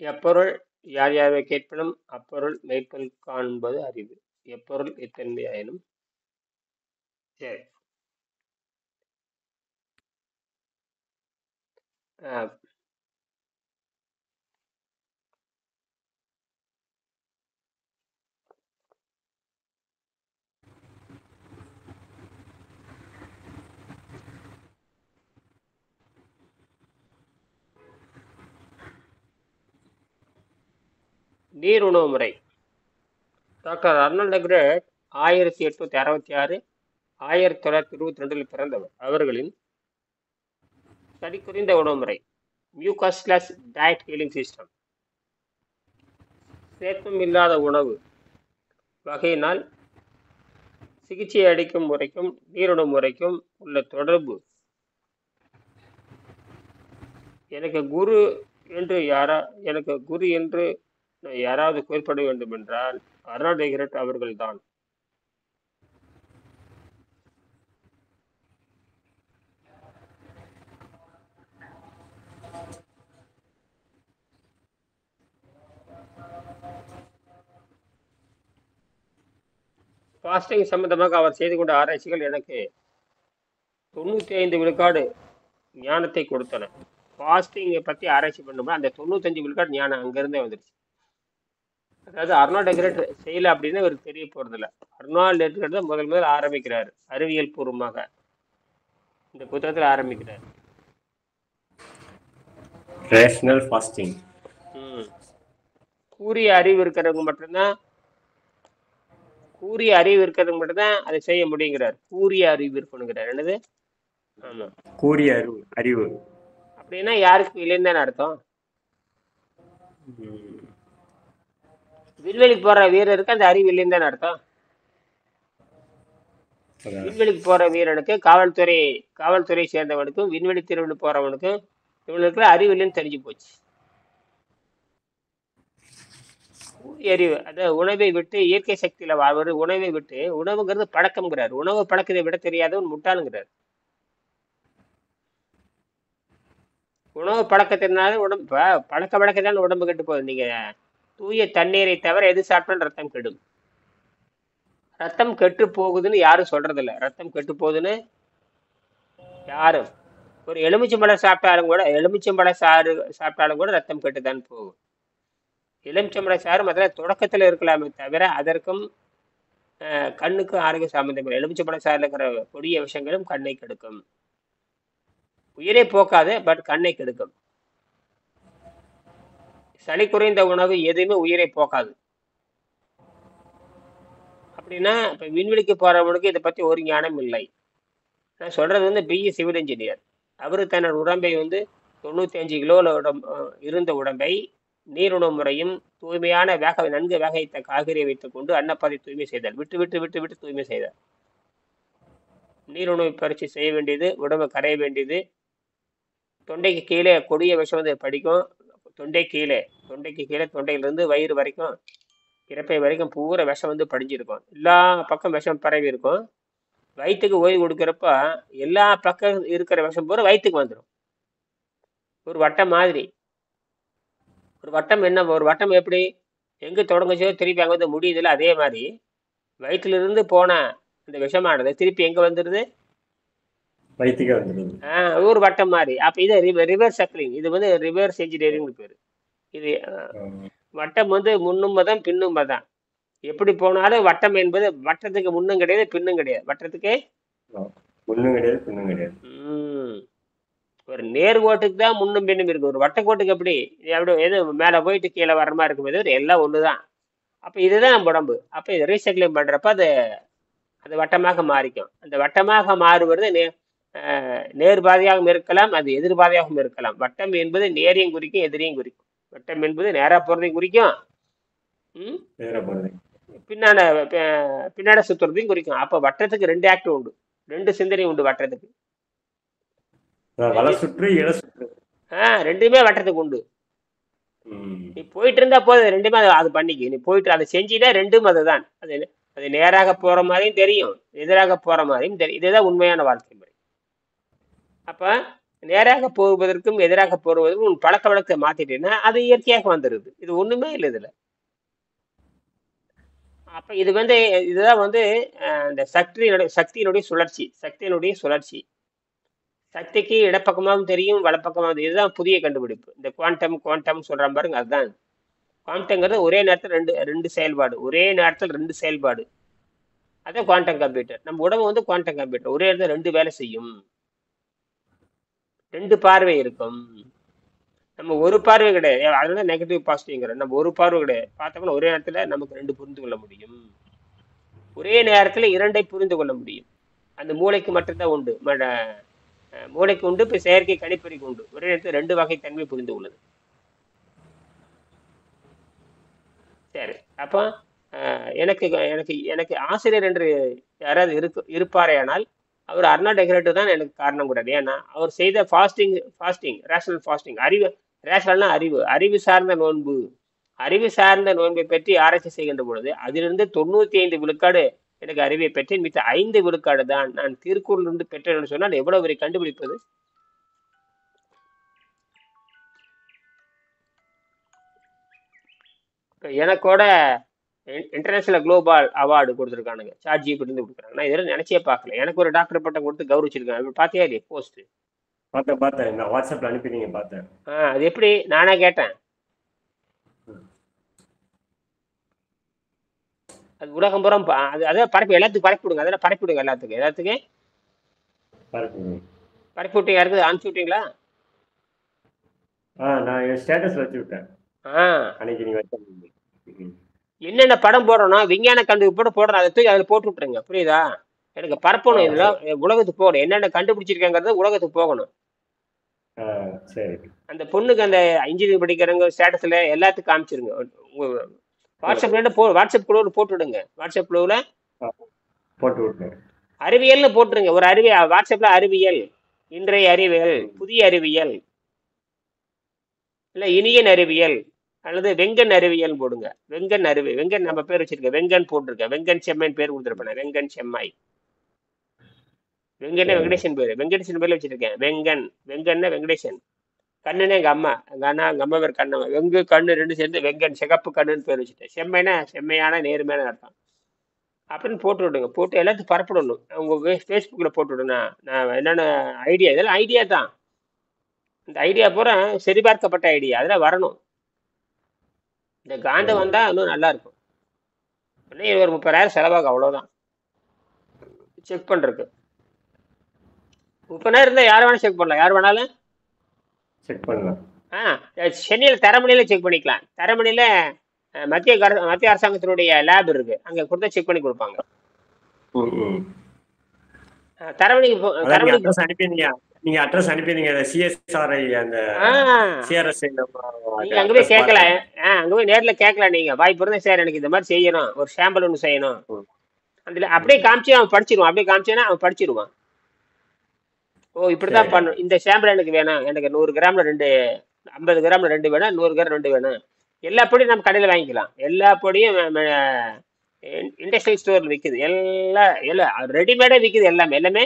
எப்பொருள் யார் யாரை கேட்பினும் அப்பொருள் மெய்ப்பொருள் காண்பது அறிவு. எப்பொருள் இத்தன்மை ஆயினும். சரி. அஹ், நீர் உணவு முறை. டாக்டர் அர்னால்ட் டெக்ரேட் 1866 1922 பிறந்தவர். அவர்களின் சரி குறைந்த உணவு முறை மியூகஸ்லஸ் டயட் ஹீலிங் சிஸ்டம். சேர்த்தும் இல்லாத உணவு வகையினால் சிகிச்சை அளிக்கும் முறைக்கும் நீருணவு முறைக்கும் உள்ள தொடர்பு. எனக்கு குரு எனக்கு குரு என்று யாராவது குறிப்பிட வேண்டும் என்றால் அர்னால்ட் டெக்ரேட் அவர்கள்தான். ஃபாஸ்டிங் சம்பந்தமாக அவர் செய்து கொண்ட ஆராய்ச்சிகள் எனக்கு 95 விழுக்காடு ஞானத்தை கொடுத்தன. ஃபாஸ்டிங்கை பற்றி ஆராய்ச்சி பண்ணும்போது அந்த 95 விழுக்காடு ஞானம் அங்கிருந்தே வந்துருச்சு. அதாவது அர்னால்ட் டெக்ரேட் செய்யல அப்படின்னு இவருக்கு தெரிய போறதில்ல. அர்னால்ட் டெக்ரேட் தான் முதல் ஆரம்பிக்கிறார், அறிவியல் பூர்வமாக இந்த புத்தகத்தில் ஆரம்பிக்கிறார். Rational fasting. கூறிய அறிவு இருக்கிறவங்க மட்டும்தான் அதை செய்ய முடியுங்கிறார். கூறிய அறிவு இருக்கணுங்கிறார். என்னது? ஆமா, கூறிய அறிவு அப்படின்னா யாருக்கு இல்லைன்னு தானே அர்த்தம். விண்வெளிக்கு போற வீரருக்கு அந்த அறிவு இல்லைன்னு தானே அர்த்தம். விண்வெளிக்கு போற வீரனுக்கு காவல்துறை சேர்ந்தவனுக்கும் விண்வெளி திருவிழு போறவனுக்கும் இவனுக்கு அறிவு இல்லைன்னு தெரிஞ்சு போச்சு. அறிவு அதாவது உணவை விட்டு இயற்கை சக்தியில வாழ்வது. உணவை விட்டு உணவுங்கிறது பழக்கம்ங்கிறார். உணவு பழக்கத்தை விட தெரியாதவன் முட்டாளுங்கிறார். உணவு பழக்கத்தினால உடம்பு பழக்க வழக்கத்தான உடம்பு கெட்டு போகுது. நீங்க தூய தண்ணீரை தவிர எது சாப்பிட்டாலும் ரத்தம் கெடும். ரத்தம் கெட்டு போகுதுன்னு யாரும் சொல்றதில்ல. ரத்தம் கெட்டு போகுதுன்னு யாரும். ஒரு எலுமிச்சம்பழ சாறு சாப்பிட்டாலும் கூட ரத்தம் கெட்டுதான் போகும். எலுமிச்சம்பழ சாறு முதல்ல தொடக்கத்துல இருக்கலாமே தவிர அதற்கும் கண்ணுக்கும் ஆரோக்கிய சம்பந்தம் இல்லை. எலுமிச்சம்பழ சாறுல இருக்கிற கொடிய விஷயங்களும் கண்ணை கெடுக்கும். உயிரை போக்காது, பட் கண்ணை கெடுக்கும். சளி குறைந்த உணவு எதுவுமே உயிரை போக்காது. அப்படின்னா இப்ப விண்வெளிக்கு போறவனுக்கு இதை பத்தி ஒரு ஞானம் இல்லை. நான் சொல்றது பிஇ சிவில் இன்ஜினியர். அவரு தன்னோட உடம்பை 95 கிலோல இருந்த உடம்பை நீருணவு முறையும் தூய்மையான நன்கு வேக வைத்த காய்கறியை வைத்துக் கொண்டு அன்னப்பாதை தூய்மை செய்தார். விட்டு விட்டு விட்டு விட்டு தூய்மை செய்தார். நீருணவு பயிற்சி செய்ய வேண்டியது, உடம்பு கரைய வேண்டியது. தொண்டைக்கு கீழே கொடிய விஷம் படிக்கும். தொண்டைக்கு கீழே தொண்டையிலிருந்து வயிறு வரைக்கும் இறப்பை வரைக்கும் பூரா விஷம் படிஞ்சிருக்கும். எல்லா பக்கம் விஷம் பரவி இருக்கும். வயிற்றுக்கு ஓய்வு கொடுக்குறப்ப எல்லா பக்கம் இருக்கிற விஷம் பூரா வயிற்றுக்கு வந்துடும். ஒரு வட்டம் மாதிரி. ஒரு வட்டம் எப்படி எங்க தொடங்குச்சோ திருப்பி அங்க முடியுதுல, அதே மாதிரி வயிற்றுல இருந்து போன அந்த விஷமானது திருப்பி எங்க வந்துடுது? வயிற்றுக்கு வந்துடுது. ஒரு வட்டம் மாதிரி. அப்ப இது ரிவர்ஸ் சர்க்கிளிங். இது ரிவர்ஸ் என்ஜினியரிங் பேரு. இது வட்டம் முன்னும் மதம் பின்னும் மதம். எப்படி போனாலும் வட்டம் என்பது வட்டத்துக்கு முன்னும் கிடையாது பின்னும் கிடையாது. வட்டத்துக்கு முன்னும் கிடையாது பின்னும் கிடையாது. ஒரு நேர்கோட்டுக்கு தான் முன்னும் பின்னும் இருக்கு. ஒரு வட்டக்கோட்டுக்கு எப்படி எது மேல போயிட்டு கீழே வர்ற மாதிரி இருக்கும். எல்லாம் ஒண்ணுதான். அப்ப இதுதான் நம்ம உடம்பு. அப்ப இது ரீசைக்கிளிங் பண்றப்ப அது வட்டமாக மாறிக்கும். அந்த வட்டமாக மாறுவது நேர்பாதையாகவும் இருக்கலாம், அது எதிர்பாதையாகவும் இருக்கலாம். வட்டம் என்பது நேரையும் குறிக்கும், எதிரையும் குறிக்கும். வட்டம் என்பது நேரா போறதையும் குறிக்கும், பின்னாட சுத்துறதையும் குறிக்கும். அப்ப வட்டத்துக்கு 2 ஆக்டிவ் உண்டு, 2 சிந்தனை உண்டு வட்டத்துக்கு. ரெண்டுமே வட்டத்துக்கு உண்டு. நீ போயிட்டு இருந்தா போதும், ரெண்டுமே அது பண்ணிக்கு. நீ போயிட்டு அதை செஞ்சிட்டா ரெண்டும் அதுதான். அது நேராக போற மாதிரியும் தெரியும், எதிராக போற மாதிரியும் தெரியும். இதுதான் உண்மையான வாழ்க்கை முறை. அப்ப நேராக போவதற்கும் எதிராக போவதற்கும் உன் பழக்க வழக்கத்தை மாத்திட்டீங்கன்னா அது இயற்கையாக வந்துருது. இது ஒண்ணுமே இல்லை இதுல. அப்ப இது வந்து இதுதான் வந்து இந்த சக்தியினுடைய சுழற்சி, சக்தியினுடைய சுழற்சி. சக்திக்கு இடப்பக்கமாகவும் தெரியும், வலப்பக்கமாகவும். இதுதான் புதிய கண்டுபிடிப்பு. இந்த குவாண்டம் சொல்றான் பாருங்க, அதுதான். குவாண்டம்ங்கிறது ஒரே நேரத்தில் ரெண்டு ரெண்டு செயல்பாடு, ஒரே நேரத்தில் ரெண்டு செயல்பாடு. அதான் குவாண்டம் கம்ப்யூட்டர். நம்ம உடம்பு வந்து குவாண்டம் கம்ப்யூட்டர். ஒரே இடத்துல ரெண்டு வேலை செய்யும், ரெண்டு பார்வை இருக்கும். நம்ம ஒரு பார்வை கிடையாது, அதனால நெகட்டிவ் பாசிட்டிவ்ங்கிற. நம்ம ஒரு பார்வை கிடையாது, பார்த்தோம்னா ஒரே நேரத்துல நமக்கு ரெண்டு புரிந்து கொள்ள முடியும். ஒரே நேரத்துல இரண்டை புரிந்து கொள்ள முடியும். அந்த மூளைக்கு மட்டும்தான் உண்டு. மூளைக்கு உண்டு, இப்ப செயற்கை கணிப்பொறிக்கு உண்டு. ஒரே நேரத்தில் ரெண்டு வகை தன்மை புரிந்து கொள்ளுது. சரி, அப்போ எனக்கு எனக்கு எனக்கு ஆசிரியர் என்று யாராவது இருப்பாரே, ஆனால் அவர் அர்னால்ட் டெக்ரேட்டர் தான் எனக்கு காரணம் கூடாது. ஏன்னா அவர் செய்த ஃபாஸ்டிங் ரேஷனல் ஃபாஸ்டிங், ரேஷனல்னா அறிவு சார்ந்த நோன்பு. அறிவு சார்ந்த நோன்பை பற்றி ஆராய்ச்சி செய்கின்ற பொழுது அதிலிருந்து 95 விழுக்காடு எனக்கு அறிவை பெற்றேன். மித்த 5 விழுக்காடு தான் நான் திருக்குறளிலிருந்து பெற்றேன் சொன்னால் எவ்வளவு வரை கண்டுபிடிப்பது? எனக்கோட இன்டர்நேஷனல் குளோபல் அவார்டு கொடுத்துருக்கானுங்க, சாட் ஜிபிடி கொடுக்குறாங்க. நான் இதெல்லாம் நினைச்சே பார்க்கல. எனக்கு ஒரு டாக்டர் பட்டம் கொடுத்து கௌரவிச்சிருக்காங்க. பாத்தியா இல்லையா போஸ்ட்? பார்த்தேன், நான் வாட்ஸ்அப்ல அனுப்பினீங்க, பார்த்தேன். அது எப்படி? நானே கேட்டேன். அது உலகம் புறம் அதான் பரப்பி, எல்லாத்துக்கும் பரப்பி விடுங்க. அதெல்லாம் பரப்பி விடுங்க, எல்லாத்துக்கும் பரப்பி விட்டீங்க. யாருக்கு அனுப்பிச்சு விட்டீங்களா? நான் என் ஸ்டேட்டஸ் வச்சு விட்டேன். அன்னைக்கு நீங்க வச்சீங்க. என்னென்ன படம் போடுறோம்னா விஞ்ஞான கண்டுபிடிப்பு போடுறோம், அதை தூக்கி அதில் போட்டு விட்டுருங்க. புரியுதா? எனக்கு பரப்பணும், இதெல்லாம் உலகத்துக்கு போகணும். என்னென்ன கண்டுபிடிச்சிருக்காங்கிறது உலகத்துக்கு போகணும். சரி. அந்த பொண்ணுக்கு அந்த இன்ஜினியரிங் படிக்கிறவங்க ஸ்டேட்டஸ்ல எல்லாத்துக்கும் காமிச்சிருங்க. வாட்ஸ்அப் குழுவில் போட்டு விடுங்க. வாட்ஸ்அப் குழுவில் போட்டு விட்டுருங்க. அறிவியல்னு போட்டுருங்க. ஒரு அறிவியல் வாட்ஸ்அப்ல அறிவியல், இன்றைய அறிவியல், புதிய அறிவியல், இல்ல இனியன் அறிவியல், அல்லது வெங்கன் அறிவியல் போடுங்க. வெங்கன் வெங்கன் நம்ம பேர் வச்சிருக்க, வெங்கன் போட்டிருக்கேன். வெங்கன் செம்மைன்னு பேர் கொடுத்துருப்பேன். வெங்கன் செம்மாய். வெங்கண்ணே வெங்கடேசன் பேரு, வெங்கடேசன் பேர்ல வச்சிருக்கேன். வெங்கண்ண வெங்கடேசன். கண்ணுன்னு எங்க அம்மா பேர் கண்ணம்மா. வெங்கு கண்ணு ரெண்டு சேர்ந்து வெங்கன், சிகப்பு கண்ணுன்னு பேர் வச்சுட்டேன். செம்மைனா செம்மையான நேர்மையான அர்த்தம் அப்படின்னு போட்டு விடுங்க. போட்டு எல்லாத்துக்கும் பரப்பிடணும். உங்க ஃபேஸ்புக்ல போட்டு விடுங்க. நான் என்னென்ன ஐடியா, இதெல்லாம் ஐடியா தான். இந்த ஐடியா பூரா சரிபார்க்கப்பட்ட ஐடியா, அதெல்லாம் வரணும். இந்த காந்தம் வந்தா இன்னும் நல்லா இருக்கும். ஒரு 30,000 செலவாகும், அவ்வளவுதான். செக் பண்றதுக்கு 30,000 இருந்தா யார் வேணாலும் செக் பண்ணலாம். யார் வேணாலும் செக் பண்ணலாம். சென்னையில் தரமணியில செக் பண்ணிக்கலாம். தரமணியில மத்திய அரசாங்கத்தினுடைய லேப் இருக்கு, அங்க கொடுத்தா செக் பண்ணி கொடுப்பாங்க. நீங்க அட்ரஸ் அனுப்பினீங்க, சிஎஸ்ஆர்ஐ அந்த சிஆர்எஸ். நீங்க அங்க போய் கேட்கலாம். அங்க போய் நேர்ல கேட்கலாம். நீங்க வாய்ப்பு இருந்தா, சார் எனக்கு இந்த மாதிரி செய்யணும், ஒரு சாம்பிள் ஒன்று செய்யணும், அதுல அப்படியே காமிச்சு அவன் படிச்சிருவான். அப்படியே காமிச்சேன்னா அவன் படிச்சிருவான். ஓ இப்படிதான் பண்ணும், இந்த சாம்பிள் எனக்கு வேணும், எனக்கு 100 கிராம்ல 2, 50 கிராம்ல 2 வேணும், 100 கிராம் 2 வேணும். எல்லா பொடியும் நம்ம கடையில் வாங்கிக்கலாம். எல்லா பொடியும் இண்டஸ்ட்ரியல் ஸ்டோர்ல விற்குது. எல்லாம் ரெடிமேடா விற்குது. எல்லாமே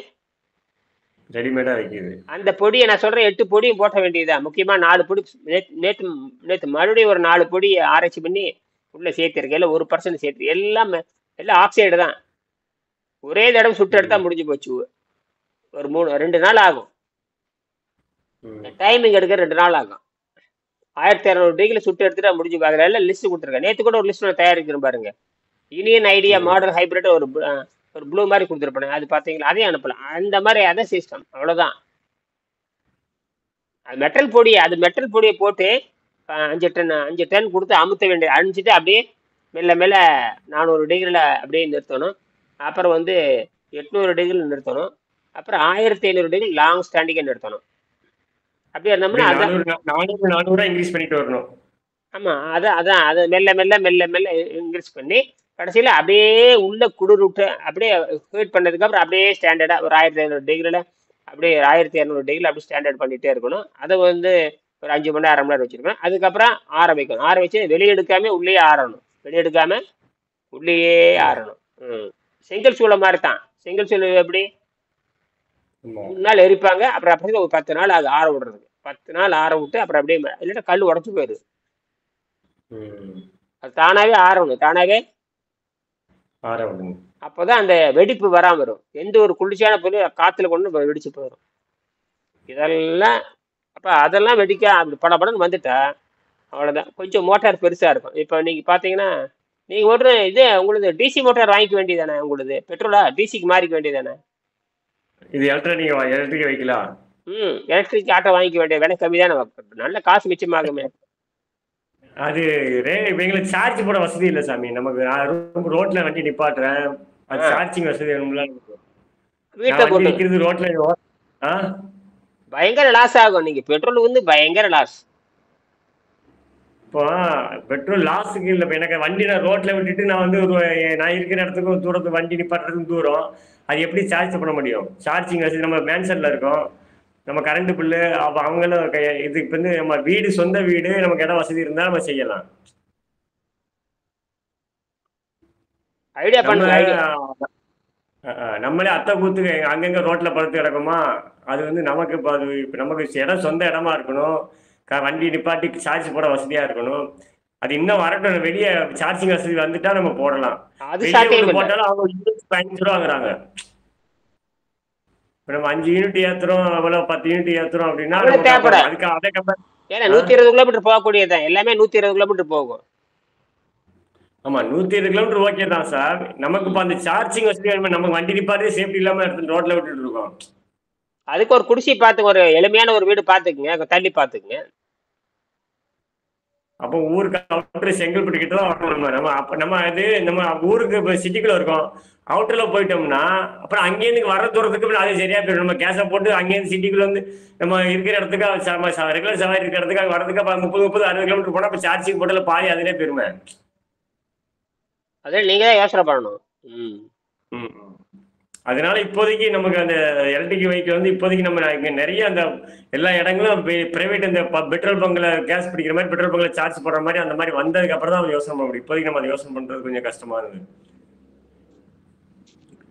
ரெடிமேடா விற்குது. அந்த பொடியை நான் சொல்றேன், 8 பொடியும் போட்ட வேண்டியதா. முக்கியமா 4 பொடி நேற்று மறுபடியும் ஒரு 4 பொடி ஆராய்ச்சி பண்ணி உள்ள சேர்த்திருக்கேன். இல்லை 1% சேர்த்து, எல்லாம் ஆக்சைடு தான். ஒரே தடவை சுட்டு எடுத்தா முடிஞ்சு போச்சு. ஒரு 2 நாள் ஆகும். டைமிங் எடுக்க 2 நாள் ஆகும். 1200 டிகிரி சுட்டு எடுத்துட்டு முடிஞ்சு பாக்குற. எல்லாம் லிஸ்ட் கொடுத்துருக்கேன். நேற்று கூட ஒரு லிஸ்ட் தயாரிக்கிறேன் பாருங்க. இனியன் ஐடியா மாடல் ஹைபிரிட் ஒரு ப்ளூ மாதிரி கொடுத்துருப்பேன். அது பாத்தீங்களா? அதையும் அனுப்பலாம். அந்த மாதிரி அதான் சிஸ்டம், அவ்வளவுதான். அது மெட்டல் பொடியை போட்டு 5 டன் கொடுத்து அமுத்த வேண்டிய, அணிச்சிட்டு அப்படியே மெல்ல மெல்ல 400 டிகிரில அப்படியே நிறுத்தணும். அப்புறம் 800 டிகிரில நிறுத்தணும். அப்புறம் 1500 டிகிரி லாங் ஸ்டாண்டிங்கை நிறுத்தணும். அப்படியே இருந்தோம்னா 400 இன்க்ரீஸ் பண்ணிட்டு வரணும். ஆமா, அதான் அதை மெல்ல மெல்ல இன்க்ரீஸ் பண்ணி கடைசியில அப்படியே உள்ள குளிர் விட்டு அப்படியே ஹீட் பண்ணதுக்கு அப்புறம் அப்படியே ஸ்டாண்டர்டா ஒரு 1500 டிகிரில அப்படியே 1200 டிகிரில அப்படியே ஸ்டாண்டர்ட் பண்ணிட்டே இருக்கணும். அதை ஒரு 5 மணி நேரம் 6 மணி நேரம் வச்சிருக்கணும். அதுக்கப்புறம் ஆற வைக்கணும். ஆற வச்சு வெளியெடுக்காம உள்ளேயே ஆறணும். வெளியெடுக்காம உள்ளேயே ஆறணும். செங்கல் சூளை மாதிரி தான். செங்கல் சூளை எப்படி ஆமா. 3 நாள் எரிப்பாங்க. அப்புறம் அப்படியே ஒரு 10 நாள் அது ஆற விடுறதுக்கு. 10 நாள் ஆற விட்டு அப்புறம் அப்படியே இல்லாட்டா கல் உடைஞ்சு போயிடுது. ம். அது தானாவே ஆறணும். தானாவே ஆற விடுங்க. அப்பதான் அந்த வெடிப்பு வராம வரும். எந்த ஒரு குளிர்ச்சியான பொருள் காத்துல கொண்டு வெடிச்சு போயிடும். இதெல்லாம் அப்ப அதெல்லாம் வெடிக்க அப்படி படபடன்னு வந்துட்டா அவ்வளவுதான். கொஞ்சம் மோட்டார் பெருசா இருக்கும். இப்ப நீங்க பாத்தீங்கன்னா நீங்க ஓட்டுற இது உங்களுது டிசி மோட்டார் வாங்கிக்க வேண்டியதானே? உங்களுது பெட்ரோலா டிசிக்கு மாறிக்க வேண்டியதானே? இது எலக்ட்ரிக் வைக்கலாம். எலக்ட்ரிக் ஆட்டோ வாங்கிக்க வேண்டிய விலை கம்மி தானே, நல்ல காசு மிச்சமாகுமே. அது இப்ப எங்களுக்கு சார்ஜ் போட வசதி இல்லை சாமி. நமக்கு நான் ரோட்ல வண்டி நிப்பாட்டுறேன். அது ஆ, சார்ஜிங் வசதி வேணும்ல. நான் வீட்டை வண்டி போட்டு நிக்கிறது ரோட்ல. ஆ பயங்கர லாஸ் ஆகும். நீங்க பெட்ரோல் வந்து பயங்கர லாஸ். இப்போ பெட்ரோல் லாஸுக்கு இல்லை. இப்போ எனக்கு வண்டி நான் ரோட்ல விட்டுட்டு நான் வந்து நான் இருக்கிற இடத்துக்கும் தூரத்து வண்டி நிப்பாட்டுறதுக்கும் தூரம். அது எப்படி சார்ஜ் பண்ண முடியும்? சார்ஜிங் வசதி நம்ம மேன்சன்ல இருக்கோம். நம்ம கரண்ட் பில்லு அப்போ அவங்களும் இது இப்போ வந்து நம்ம வீடு சொந்த வீடு நமக்கு இடம் வசதி இருந்தால் நம்ம செய்யலாம். ஐடியா நம்ம பண்ணுங்க, ஐடியா. நம்மளே அத்தை கூத்துக்கு அங்கங்க ரோட்ல படுத்து கிடக்குமா? அது வந்து நமக்கு இப்போ அது இப்போ நமக்கு இடம் சொந்த இடமா இருக்கணும். வண்டி நிப்பாட்டி சார்ஜ் போட வசதியா இருக்கணும். அது இன்னும் வரட்டும். வெளியே சார்ஜிங் வசதி வந்துட்டா நம்ம போடலாம். அது வெளியே சாத்தியம் ஒன்று இல்லை. போட்டாலும் அவங்க யூனிட் 15 ரூபா வாங்குறாங்க. இப்போ நம்ம 5 யூனிட் ஏத்துறோம், அவ்வளோ 10 யூனிட் ஏத்துறோம் அப்படின்னா அவ்வளவு நமக்கு தேவைப்பட. அப்புறம் அதுக்கு அதை கம்பேர். ஏன்னா ஆ 120 கிலோமீட்டர் போகக்கூடியதுதான், எல்லாமே 120 கிலோமீட்டர் போகும். ஆமா, 120 கிலோமீட்டர் ஓகே தான் சார். நமக்கு இப்போ ம். அந்த சார்ஜிங் வசதி வேணுமே. நமக்கு வண்டி நிப்பாட்டி சேஃப்டி இல்லாம எடுத்து ரோட்ல விட்டுட்டு இருக்கோம். அதுக்கு ஒரு குடிசை பார்த்து, ஒரு எளிமையான ஒரு வீடு பார்த்துக்குங்க, தள்ளி பார்த்துக்குங்க. அப்போ ஊருக்கு அவுட்டர் செங்கல்பட்டு கிட்ட தான் வரணும். நம்ம அப்ப நம்ம நம்ம ஊருக்கு இப்போ சிட்டிக்குள்ள இருக்கோம். அவுட்டர்ல போயிட்டோம்னா அப்புறம் அங்கேருந்து வர தூரத்துக்கு அது சரியா போயிடும். நம்ம கேஸை போட்டு அங்கேருந்து சிட்டிக்குள்ள வந்து நம்ம இருக்கிற இடத்துக்கு ரெகுலர் சவாரி இருக்கிற இடத்துக்கு அங்கே வரதுக்கு 30 30 60 கிலோமீட்டர் போனால் இப்போ சார்ஜிங் போட்டல பாதி அதிலே போயிருமே. அதில் நீங்க தான் யோசனை பண்ணணும். ம். ம், ம். அதனால இப்போதைக்கு நமக்கு அந்த எலக்ட்ரிக் வெஹிக்கிள் வந்து இப்போதைக்கு நம்ம இங்க நிறைய அந்த எல்லா இடங்களும் பிரைவேட் இந்த பெட்ரோல் பங்க்ல கேஸ் பிடிக்கிற மாதிரி பெட்ரோல் பங்க்ல சார்ஜ் போடுற மாதிரி அந்த மாதிரி வந்ததுக்கு அப்புறம் தான் யோசனை பண்ண முடியும். இப்போதைக்கு நம்ம அதை யோசனை பண்றது கொஞ்சம் கஷ்டமா இருக்கு.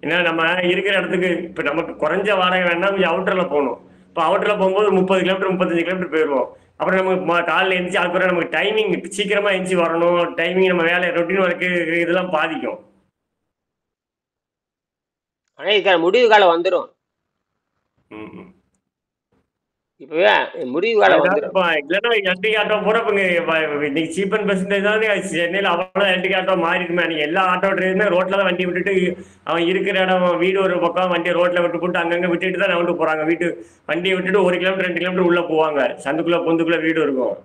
ஏன்னா நம்ம இருக்கிற இடத்துக்கு இப்ப நமக்கு குறைஞ்ச வாடகை வேணா கொஞ்சம் அவுட்டர்ல போகணும். இப்போ அவுட்டர்ல போகும்போது 30 கிலோமீட்டர் 35 கிலோமீட்டர் போயிடுவோம். அப்புறம் நமக்கு காலையில் எழுந்துச்சு அதுக்கப்புறம் நமக்கு டைமிங் சீக்கிரமா எழுந்துச்சு வரணும். டைமிங் நம்ம வேலை ரொட்டீன் ஒர்க்கு இதெல்லாம் பாதிக்கும். ஆனா இதுக்கான முடிவு காலம் வந்துடும். ம், ம். இப்பவே முடிவு காலம் அதுதான் வந்துடும். இப்போ இல்லைன்னா எலக்ட்ரிக் ஆட்டோ பூரா இப்போ இன்னைக்கு சீப் அண்ட் பெஸ்ட் தானே சென்னையில் அவ்வளோ எலக்ட்ரிக் ஆட்டோ மாறிடுமே. நீங்கள் எல்லா ஆட்டோ டிரைவருமே ரோட்டில் தான் வண்டி விட்டுட்டு அவன் இருக்கிற இடம் வீடு ஒரு பக்கம் வண்டியை ரோட்டில் விட்டு போட்டு அங்கங்கே விட்டுட்டு தான் நவுண்டு போகிறாங்க. வண்டியை விட்டுட்டு 1 கிலோமீட்டர் 2 கிலோமீட்டர் உள்ளே போவாங்க. சந்துக்குள்ளே பொந்துக்குள்ளே வீடு இருக்கும்.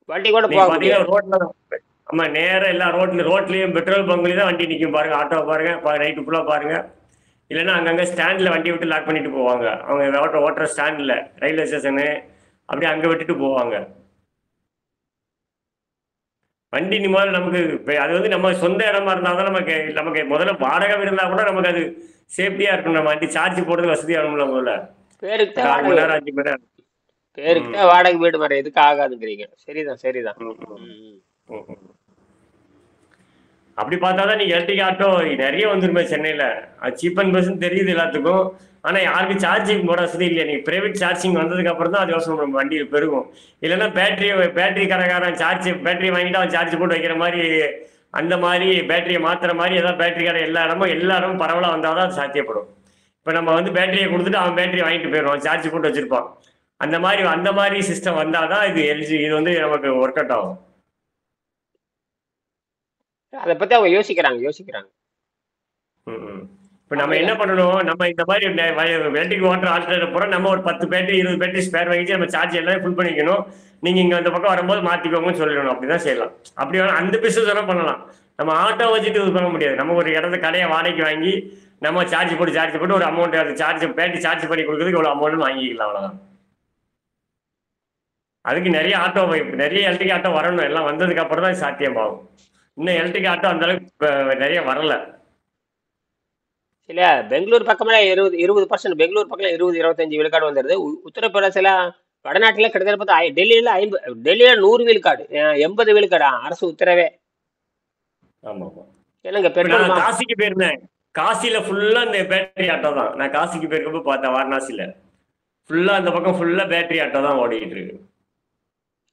வண்டி கூட நீங்கள் போக முடியாது. பார்த்தீங்கன்னா ரோட்டில் ஆமாம் நேராக எல்லா ரோட்லேயும் பெட்ரோல் பங்க்லேயும் தான் வண்டி நிற்கும். பாருங்கள் ஆட்டோ பாருங்கள் நைட்டு ஃபுல்லாக பாருங்கள். இல்லைன்னா அங்கங்கே ஸ்டாண்டில் வண்டி விட்டு லாக் பண்ணிட்டு போவாங்க. அவங்க ஓட்டுற ஸ்டாண்டில் ரயில்வே ஸ்டேஷனு அப்படியே அங்கே விட்டுட்டு போவாங்க. வண்டி நிமால் நமக்கு அது வந்து நம்ம சொந்த இடமா இருந்தால் தான் நமக்கு நமக்கு முதல்ல வாடகை இருந்தால் கூட நமக்கு அது சேஃப்டியாக இருக்கணும். நம்ம வண்டி சார்ஜ் போடுறது வசதியாக இருக்கணும்ல முதல்ல. பேருக்கு ஒரு தான் 6 மணி வாடகை. நேரம் 5 மணி நேரம். பேருக்கு ம், தான் வாடகை வீடு, வர எதுக்கு ஆகாதுங்கிறீங்க. சரிதான், சரிதான். ம், ம், ம். ம், ம். அப்படி பார்த்தா தான் நீங்கள் எலக்ட்ரிக் ஆட்டோ நிறைய வந்துருமே சென்னையில். அது சீப் அண்ட் பெஸ்ட்னு தெரியுது எல்லாத்துக்கும். ஆனால் யாருக்கும் சார்ஜிங் போட வசதி இல்லையா? நீங்கள் ப்ரைவேட் சார்ஜிங் வந்ததுக்கு அப்புறம் தான் அது யோசனை பண்ணும் வண்டி பெருகும். இல்லைன்னா பேட்டரி கடைக்காரன் பேட்டரி வாங்கிட்டு அவன் சார்ஜ் போட்டு வைக்கிற மாதிரி அந்த மாதிரி பேட்டரியை மாற்றுற மாதிரி ஏதாவது பேட்டரி கடை எல்லா இடமும் பரவலாக வந்தால் தான் அது சாத்தியப்படும். இப்போ நம்ம வந்து பேட்டரியை கொடுத்துட்டு அவன் பேட்டரி வாங்கிட்டு போயிடுவான், சார்ஜ் போட்டு வச்சிருப்பான். அந்த மாதிரி சிஸ்டம் வந்தால் தான் இது வந்து நமக்கு ஒர்க் அவுட் ஆகும். அதை பத்தி அவங்க யோசிக்கிறாங்க. இப்போ நம்ம என்ன அப்படிதான். பண்ணணும்? நம்ம இந்த மாதிரி எலக்ட்ரிக் வாட்டர் ஆல்டர்னேட் பூரா நம்ம ஒரு 10 பேட்டரி 20 பேட்டரி ஸ்பேர் வாங்கிச்சு நம்ம சார்ஜ் எல்லாமே ஃபுல் பண்ணிக்கணும். நீங்க இங்க அந்த பக்கம் வரும்போது மாத்திக்கோங்கன்னு சொல்லிடணும். அப்படிதான் செய்யலாம். அப்படி வேணா அந்த பிசினஸ் வேணா பண்ணலாம். நம்ம ஆட்டோ வச்சுட்டு இது பண்ண முடியாது. நம்ம ஒரு இடத்த கடையை வாடகைக்கு வாங்கி நம்ம சார்ஜ் போட்டு ஒரு அமௌண்ட் அது பேட்டரி சார்ஜ் பண்ணி கொடுக்குறதுக்கு இவ்வளவு அமௌண்ட் வாங்கிக்கலாம். அவ்வளவுதான். அதுக்கு நிறைய எலக்ட்ரிக் ஆட்டோ வரணும். எல்லாம் வந்ததுக்கு அப்புறம் தான் சாத்தியமாகும். இன்னும் எலக்ட்ரிக் ஆட்டோ அந்த அளவுக்கு நிறைய வரல. இல்ல, பெங்களூர் பக்கமே 20% பெங்களூர் பக்கம் 20-25 விழுக்காடு வந்துருது. உத்தரப்பிரதேசல வடநாட்டுல கிட்டத்தட்ட பார்த்தா டெல்லியில 100 விழுக்காடு, 80 விழுக்காடு அரசு உத்தரவே. ஆமா, ஆமா. ஏன்னா இங்க இப்ப பெட்ரோல் நான் காசிக்கு போயிருந்தேன். காசியில ஃபுல்லா இந்த பேட்டரி ஆட்டோ தான். நான் காசிக்கு போயிருக்கப்போ பார்த்தேன் வாரணாசியில. ஃபுல்லா அந்த பக்கம் ஃபுல்லா பேட்டரி ஆட்டோ தான் ஓடிட்டு இருக்கு.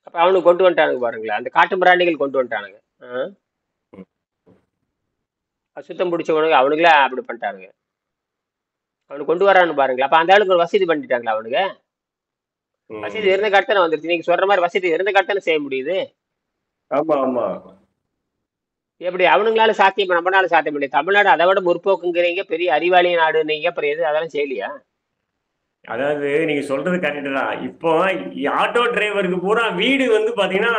அப்ப அவனுக்கு கொண்டு வந்துட்டானுங்க பாருங்களேன், அந்த காட்டு பிராண்டிகள் கொண்டு வந்துட்டானுங்க. ஆ? அசுத்தம் பிடிச்சவனுங்க அவனுங்களே அப்படி பண்ணிட்டானுங்க. அவனுக்கு கொண்டு வரான்னு பாருங்களேன். அப்ப அந்த ஆளுக்கு ஒரு வசதி பண்ணிட்டாங்களா அவனுங்க? வசதி ம். இருந்த காட்டுத்தானே வந்துருச்சு. நீங்க சொல்ற மாதிரி வசதி இருந்த காட்டுத்தானே செய்ய முடியுது. ஆமா ஆமா. எப்படி அவனுங்களால சாத்தியம், நம்மளால சாத்தியம் முடியாது. தமிழ்நாடு அதை விட முற்போக்குங்கிறீங்க, பெரிய அறிவாளி நாடுன்னீங்க, அப்புறம் எது அதெல்லாம் செய்யலையா? அதாவது நீங்க சொல்றது கரெக்ட் தான். இப்போ ஆட்டோ டிரைவருக்கு பூரா வீடு வந்து பாத்தீங்கன்னா,